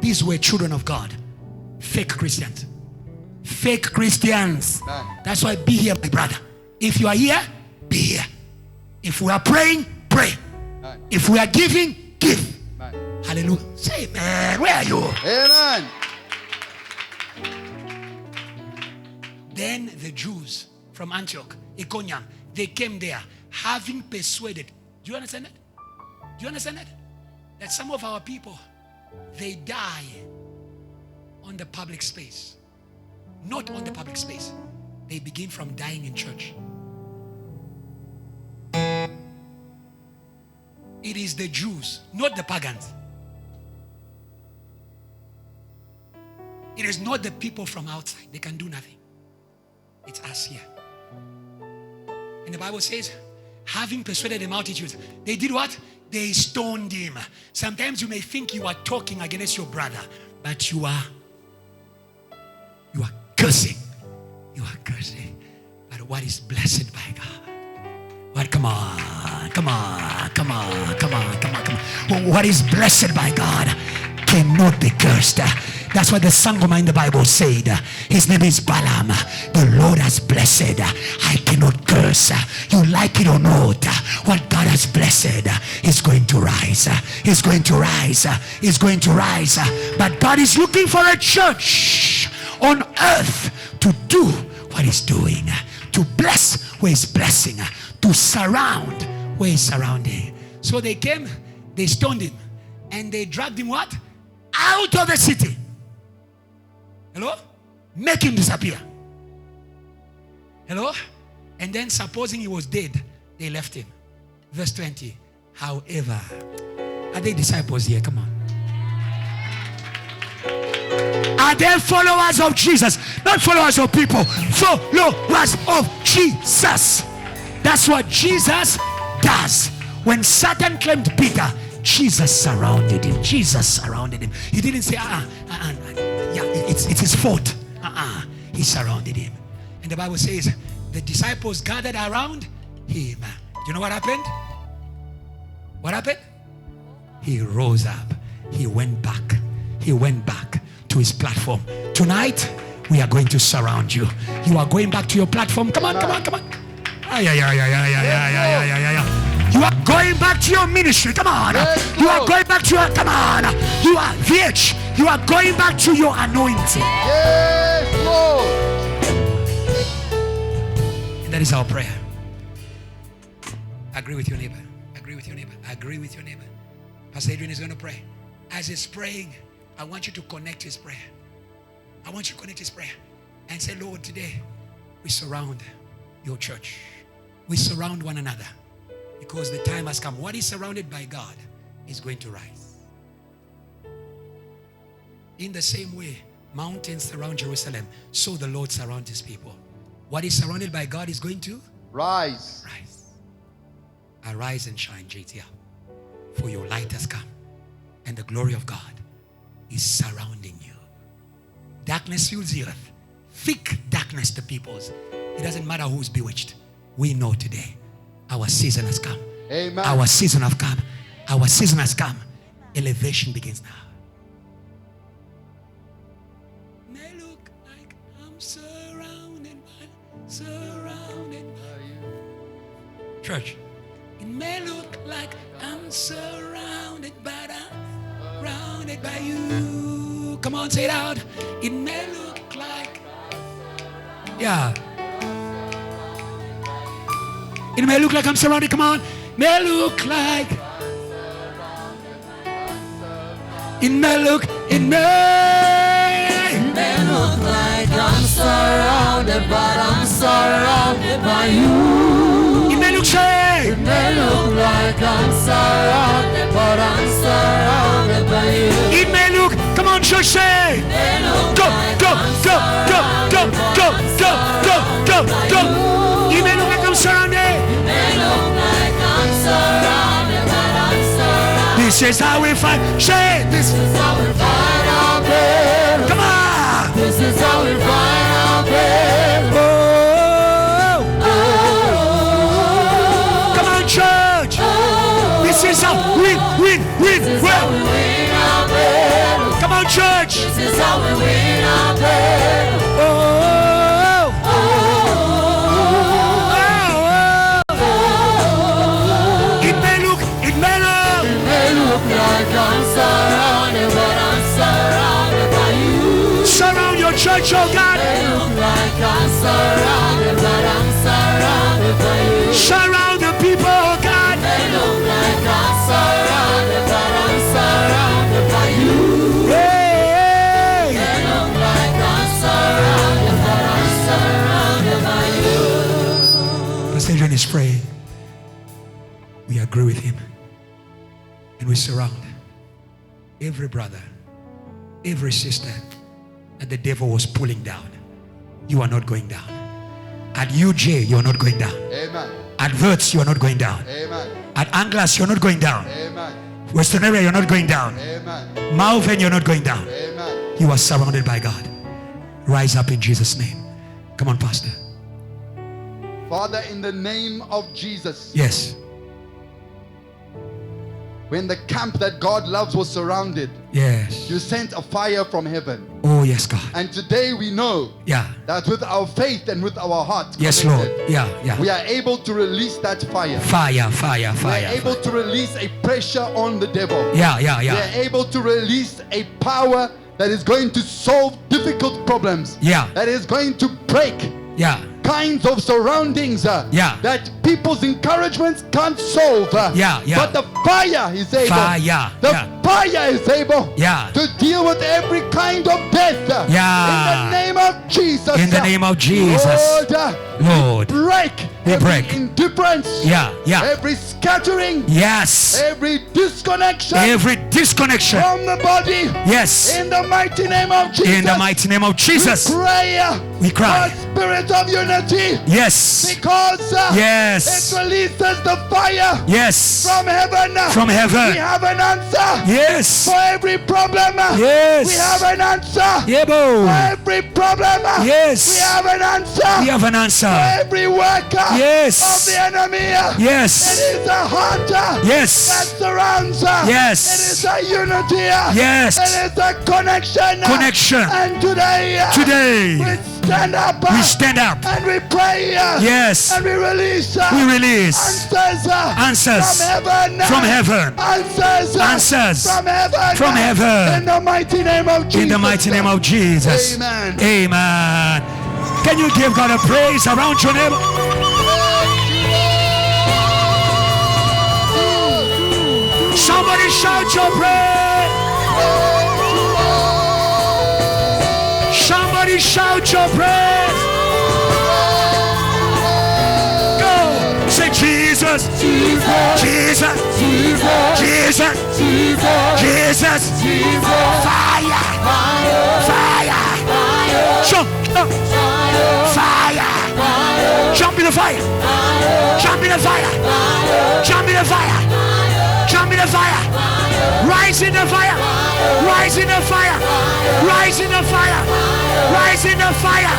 [SPEAKER 1] These were children of God. Fake Christians. Fake Christians. That's why be here, my brother. If you are here, be here. If we are praying, pray. If we are giving, give. Hallelujah. Say amen. Where are you?
[SPEAKER 2] Amen.
[SPEAKER 1] Then the Jews from Antioch, Iconium, they came there having persuaded. Do you understand that? Do you understand that? That some of our people, they die on the public space. Not on the public space. They begin from dying in church. It is the Jews, not the pagans. It is not the people from outside. They can do nothing. It's us here. And the Bible says, having persuaded the multitudes, they did what? They stoned him. Sometimes you may think you are talking against your brother, but you are cursing. You are cursing. But what is blessed by God? What? Come on. What is blessed by God cannot be cursed. That's what the Sangoma in the Bible said. His name is Balaam. The Lord has blessed. I cannot curse. You like it or not, what God has blessed is going to rise. Is going to rise. Is going to rise. But God is looking for a church on earth to do what He's doing. To bless where He's blessing. To surround where He's surrounding. So they came, they stoned him, and they dragged him what? Out of the city. Hello? Make him disappear. Hello? And then supposing he was dead, they left him. Verse 20. However, are they disciples here? Come on. Are they followers of Jesus? Not followers of people. Followers of Jesus. That's what Jesus does. When Satan claimed Peter, Jesus surrounded him. Jesus surrounded him. He didn't say, it's his fault. He surrounded him. And the Bible says, the disciples gathered around him. Do you know what happened? What happened? He rose up. He went back. He went back to his platform. Tonight, we are going to surround you. You are going back to your platform. Come on. You are going back to your ministry. Come on. You are going back to your, come on. You are VH. You are going back to your anointing.
[SPEAKER 2] Yes, Lord.
[SPEAKER 1] And that is our prayer. Agree with your neighbor. Agree with your neighbor. Agree with your neighbor. Pastor Adrian is going to pray. As he's praying, I want you to connect his prayer. I want you to connect his prayer and say, Lord, today we surround your church. We surround one another because the time has come. What is surrounded by God is going to rise. In the same way, mountains surround Jerusalem, so the Lord surrounds his people. What is surrounded by God is going to
[SPEAKER 2] rise.
[SPEAKER 1] Arise and shine, JTL, for your light has come and the glory of God is surrounding you. Darkness fills the earth. Thick darkness to peoples. It doesn't matter who's bewitched. We know today our season has come.
[SPEAKER 2] Amen.
[SPEAKER 1] Our season has come. Our season has come. Elevation begins now. May look like I'm surrounded by you. Church, it may look like I'm surrounded, but I'm surrounded by you. Come on, say it out. It may look like, yeah. It may look like I'm surrounded. Come on. May look like. It may look like I'm surrounded, but I'm surrounded by you. It may look like I'm surrounded, but I'm surrounded by you. It may look, come on, church, say. Go. It may look like I'm surrounded. This is how we fight. Say, this is how we fight our battle. Come on. This is how we fight our battle. Come on, church. This is how we win. Come on, now, church.
[SPEAKER 2] This is how we win our battle.
[SPEAKER 1] Oh, it may look.
[SPEAKER 2] It may look like I'm surrounded, but I'm surrounded by you.
[SPEAKER 1] Surround your church, oh God.
[SPEAKER 2] It may look like I'm surrounded, but I'm surrounded by you.
[SPEAKER 1] Surround the people, oh God.
[SPEAKER 2] It may look like I'm surrounded, but I'm surrounded by you.
[SPEAKER 1] Hey,
[SPEAKER 2] It may look like I'm surrounded, but I'm surrounded by you.
[SPEAKER 1] Pastor Adrian is praying. We agree with him. And we surround every brother, every sister that the devil was pulling down. You are not going down. At UJ, you are not going down.
[SPEAKER 2] Amen.
[SPEAKER 1] At Verts, you are not going down.
[SPEAKER 2] Amen.
[SPEAKER 1] At Anglas, you are not going down.
[SPEAKER 2] Amen.
[SPEAKER 1] Western area, you are not going down.
[SPEAKER 2] Amen.
[SPEAKER 1] Malvern, you are not going down.
[SPEAKER 2] Amen.
[SPEAKER 1] You are surrounded by God. Rise up in Jesus' name. Come on, Pastor.
[SPEAKER 2] Father, in the name of Jesus,
[SPEAKER 1] Yes.
[SPEAKER 2] when the camp that God loves was surrounded,
[SPEAKER 1] Yes.
[SPEAKER 2] you sent a fire from heaven.
[SPEAKER 1] Oh, yes, God.
[SPEAKER 2] And today we know
[SPEAKER 1] Yeah.
[SPEAKER 2] that with our faith and with our heart
[SPEAKER 1] Yes,
[SPEAKER 2] connected,
[SPEAKER 1] Lord. Yeah, yeah.
[SPEAKER 2] we are able to release that fire.
[SPEAKER 1] Fire, fire,
[SPEAKER 2] We
[SPEAKER 1] fire.
[SPEAKER 2] are able to release a pressure on the devil.
[SPEAKER 1] Yeah, yeah,
[SPEAKER 2] We
[SPEAKER 1] yeah.
[SPEAKER 2] are able to release a power that is going to solve difficult problems.
[SPEAKER 1] Yeah.
[SPEAKER 2] That is going to break
[SPEAKER 1] Yeah.
[SPEAKER 2] kinds of surroundings
[SPEAKER 1] Yeah.
[SPEAKER 2] that people's encouragements can't solve.
[SPEAKER 1] Yeah, yeah.
[SPEAKER 2] But the fire is able.
[SPEAKER 1] Fire,
[SPEAKER 2] The
[SPEAKER 1] yeah.
[SPEAKER 2] fire is able
[SPEAKER 1] Yeah.
[SPEAKER 2] to deal with every kind of death.
[SPEAKER 1] Yeah.
[SPEAKER 2] In the name of Jesus.
[SPEAKER 1] In the name of Jesus. Lord.
[SPEAKER 2] Break.
[SPEAKER 1] We
[SPEAKER 2] every
[SPEAKER 1] break.
[SPEAKER 2] indifference.
[SPEAKER 1] Yeah, yeah.
[SPEAKER 2] Every scattering.
[SPEAKER 1] Yes.
[SPEAKER 2] Every disconnection.
[SPEAKER 1] Every disconnection.
[SPEAKER 2] From the body.
[SPEAKER 1] Yes.
[SPEAKER 2] In the mighty name of Jesus.
[SPEAKER 1] In the mighty name of Jesus.
[SPEAKER 2] We pray.
[SPEAKER 1] We cry.
[SPEAKER 2] For a spirit of unity.
[SPEAKER 1] Yes.
[SPEAKER 2] Because
[SPEAKER 1] Yes.
[SPEAKER 2] it releases the fire
[SPEAKER 1] Yes.
[SPEAKER 2] from heaven.
[SPEAKER 1] From heaven.
[SPEAKER 2] We have an answer.
[SPEAKER 1] Yes.
[SPEAKER 2] For every problem.
[SPEAKER 1] Yes.
[SPEAKER 2] We have an answer.
[SPEAKER 1] Yebo.
[SPEAKER 2] For every problem.
[SPEAKER 1] Yes.
[SPEAKER 2] We have an answer.
[SPEAKER 1] We have an
[SPEAKER 2] For
[SPEAKER 1] answer.
[SPEAKER 2] every worker
[SPEAKER 1] Yes.
[SPEAKER 2] of the enemy.
[SPEAKER 1] Yes.
[SPEAKER 2] It is a heart that
[SPEAKER 1] Yes.
[SPEAKER 2] surrounds.
[SPEAKER 1] Yes.
[SPEAKER 2] It is a unity.
[SPEAKER 1] Yes.
[SPEAKER 2] It is a connection.
[SPEAKER 1] Connection.
[SPEAKER 2] And today.
[SPEAKER 1] Today.
[SPEAKER 2] We stand up.
[SPEAKER 1] We stand up.
[SPEAKER 2] And we pray.
[SPEAKER 1] Yes.
[SPEAKER 2] And we release.
[SPEAKER 1] We release
[SPEAKER 2] answers. From heaven.
[SPEAKER 1] from heaven.
[SPEAKER 2] Answers.
[SPEAKER 1] Answers
[SPEAKER 2] From heaven.
[SPEAKER 1] from heaven.
[SPEAKER 2] In the mighty name of Jesus.
[SPEAKER 1] In the mighty name of Jesus.
[SPEAKER 2] Amen.
[SPEAKER 1] Amen. Can you give God a praise around your neighbor? Somebody shout your praise. Somebody shout your praise. Go. Say Jesus.
[SPEAKER 2] Jesus.
[SPEAKER 1] Jesus.
[SPEAKER 2] Jesus.
[SPEAKER 1] Jesus.
[SPEAKER 2] Jesus.
[SPEAKER 1] Jesus.
[SPEAKER 2] Jesus.
[SPEAKER 1] Fire.
[SPEAKER 2] Fire.
[SPEAKER 1] Fire.
[SPEAKER 2] Fire.
[SPEAKER 1] Jump. Fire. Jump in the fire. Jump in the fire. Jump in the fire. Jump in the fire. Rise in the fire. Rise in the fire. Rise in the fire. Rise in the fire.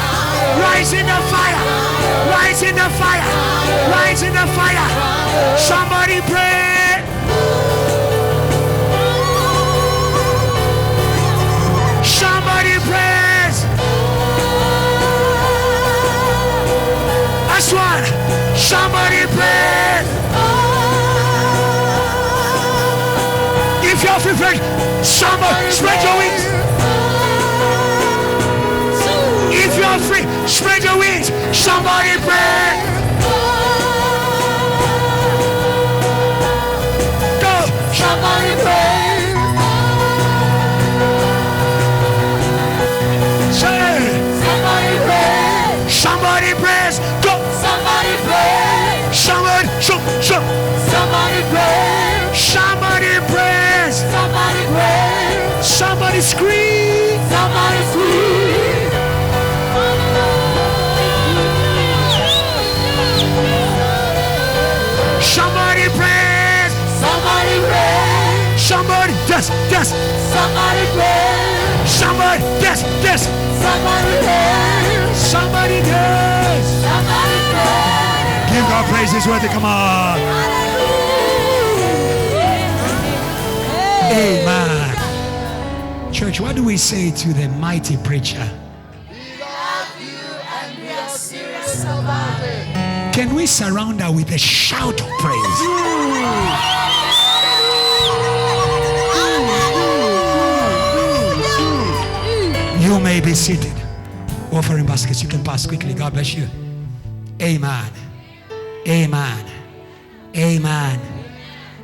[SPEAKER 1] Rise in the fire. Rise in the fire. Rise in the fire. Somebody pray. Somebody prays. Last one. Somebody prays. If you're free, somebody spread your wings. If you're free, spread your wings. Somebody pray. Go.
[SPEAKER 2] Somebody pray.
[SPEAKER 1] Say.
[SPEAKER 2] Somebody pray.
[SPEAKER 1] Somebody prays. Go.
[SPEAKER 2] Somebody pray.
[SPEAKER 1] Somebody.
[SPEAKER 2] Somebody pray.
[SPEAKER 1] Somebody prays.
[SPEAKER 2] Somebody pray.
[SPEAKER 1] Somebody scream.
[SPEAKER 2] Somebody scream.
[SPEAKER 1] Somebody prays.
[SPEAKER 2] Somebody pray.
[SPEAKER 1] Somebody does.
[SPEAKER 2] Somebody pray.
[SPEAKER 1] Somebody does.
[SPEAKER 2] Somebody pray.
[SPEAKER 1] Somebody does.
[SPEAKER 2] Somebody pray.
[SPEAKER 1] Give God praise. He's worthy. Come on. Amen. Church, what do we say to the mighty preacher? Can we surround her with a shout of praise? You may be seated. Offering baskets, you can pass quickly. God bless you. Amen. Amen. Amen.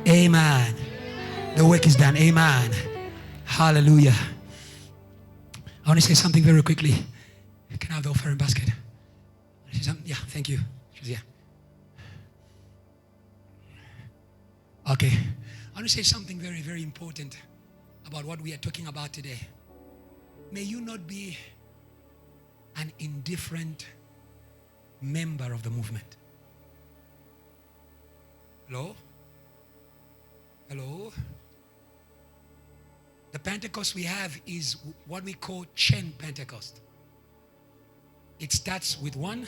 [SPEAKER 1] Amen. The work is done. Amen. Hallelujah. I want to say something very quickly. Can I have the offering basket? Yeah, thank you. She's here. Okay. I want to say something very, very important about what we are talking about today. May you not be an indifferent member of the movement. Hello? Hello? The Pentecost we have is what we call chain Pentecost. It starts with one,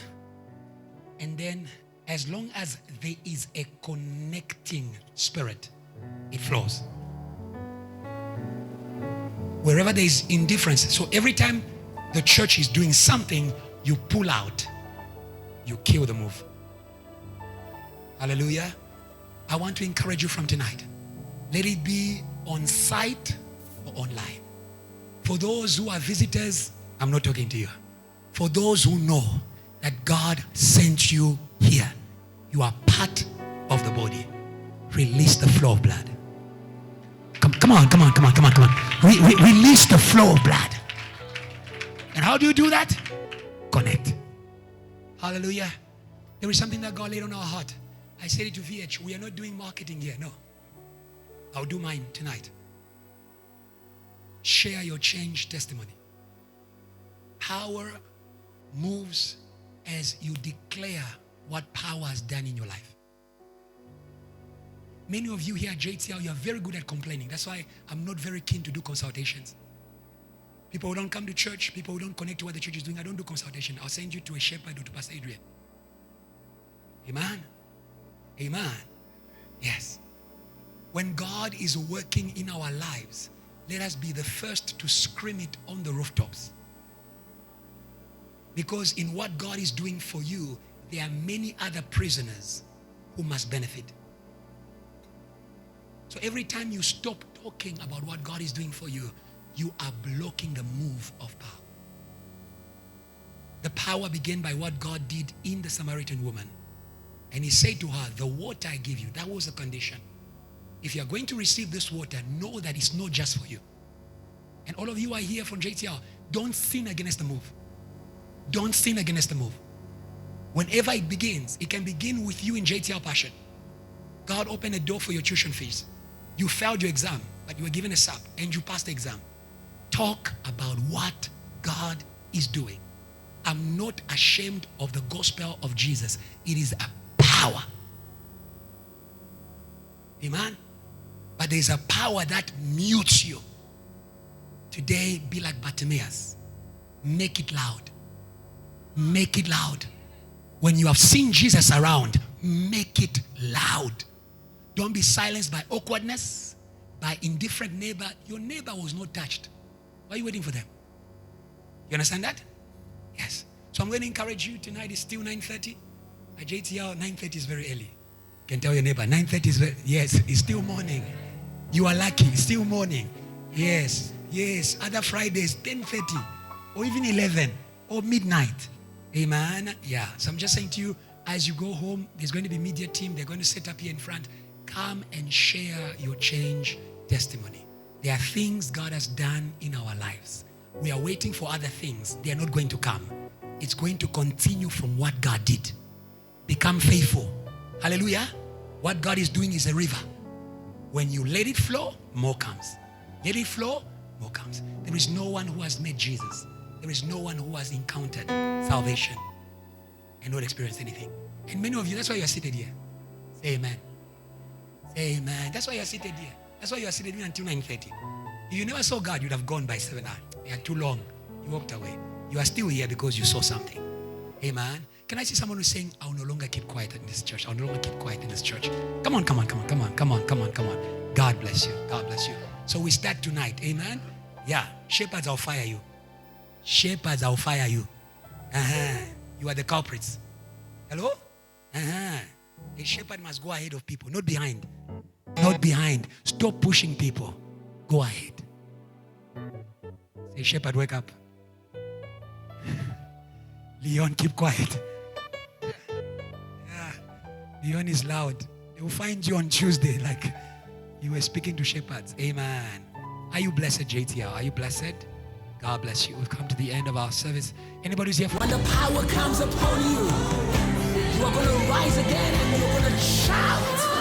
[SPEAKER 1] and then as long as there is a connecting spirit, it flows. Wherever there is indifference, so every time the church is doing something, you pull out, you kill the move. Hallelujah. I want to encourage you from tonight. Let it be on site or online. For those who are visitors, I'm not talking to you. For those who know that God sent you here, you are part of the body. Release the flow of blood. Come on. Release the flow of blood. And how do you do that? Connect. Hallelujah. There is something that God laid on our heart. I said it to VH. We are not doing marketing here. No. I'll do mine tonight. Share your change testimony. Power moves as you declare what power has done in your life. Many of you here at JTL, you are very good at complaining. That's why I'm not very keen to do consultations. People who don't come to church, people who don't connect to what the church is doing, I don't do consultation. I'll send you to a shepherd or to Pastor Adrian. Amen. Amen. Yes. When God is working in our lives, let us be the first to scream it on the rooftops. Because in what God is doing for you, there are many other prisoners who must benefit. So every time you stop talking about what God is doing for you, you are blocking the move of power. The power began by what God did in the Samaritan woman. And he said to her, the water I give you, that was the condition. If you are going to receive this water, know that it's not just for you. And all of you are here from JTL, don't sin against the move. Don't sin against the move. Whenever it begins, it can begin with you in JTL Passion. God opened a door for your tuition fees. You failed your exam, but you were given a SAP and you passed the exam. Talk about what God is doing. I'm not ashamed of the gospel of Jesus. It is a power. Amen? But there's a power that mutes you. Today, be like Bartimaeus. Make it loud. Make it loud. When you have seen Jesus around, make it loud. Don't be silenced by awkwardness, by indifferent neighbor. Your neighbor was not touched. Why are you waiting for them? You understand that? Yes. So I'm going to encourage you. Tonight is still 9:30. At JTL, 9:30 is very early. You can tell your neighbor, 9:30 is very, yes, it's still morning. You are lucky, it's still morning. Yes, yes. Other Fridays, 10:30 or even 11 or midnight. Amen. Yeah. So I'm just saying to you, as you go home, there's going to be media team. They're going to set up here in front. Come and share your change testimony. There are things God has done in our lives. We are waiting for other things. They are not going to come. It's going to continue from what God did. Become faithful. Hallelujah. What God is doing is a river. When you let it flow, more comes. Let it flow, more comes. There is no one who has met Jesus. There is no one who has encountered salvation and not experienced anything. And many of you, that's why you are seated here. Say amen. Say amen. That's why you are seated here. That's why you are seated here until 9:30. If you never saw God, you'd have gone by 7 hours. They are too long. You walked away. You are still here because you saw something. Amen. Can I see someone who's saying, I will no longer keep quiet in this church. I will no longer keep quiet in this church. Come on. God bless you. God bless you. So we start tonight. Amen. Yeah, shepherds, I'll fire you. Shepherds, I'll fire you. You are the culprits. Hello? A shepherd must go ahead of people, not behind. Not behind. Stop pushing people. Go ahead. Say, shepherd, wake up. Leon, keep quiet. Yeah. Leon is loud. They will find you on Tuesday like you were speaking to shepherds. Amen. Are you blessed, JTL? Are you blessed? God bless you. We've come to the end of our service. Anybody who's here for...
[SPEAKER 6] When the power comes upon you, you are going to rise again and you're going to shout.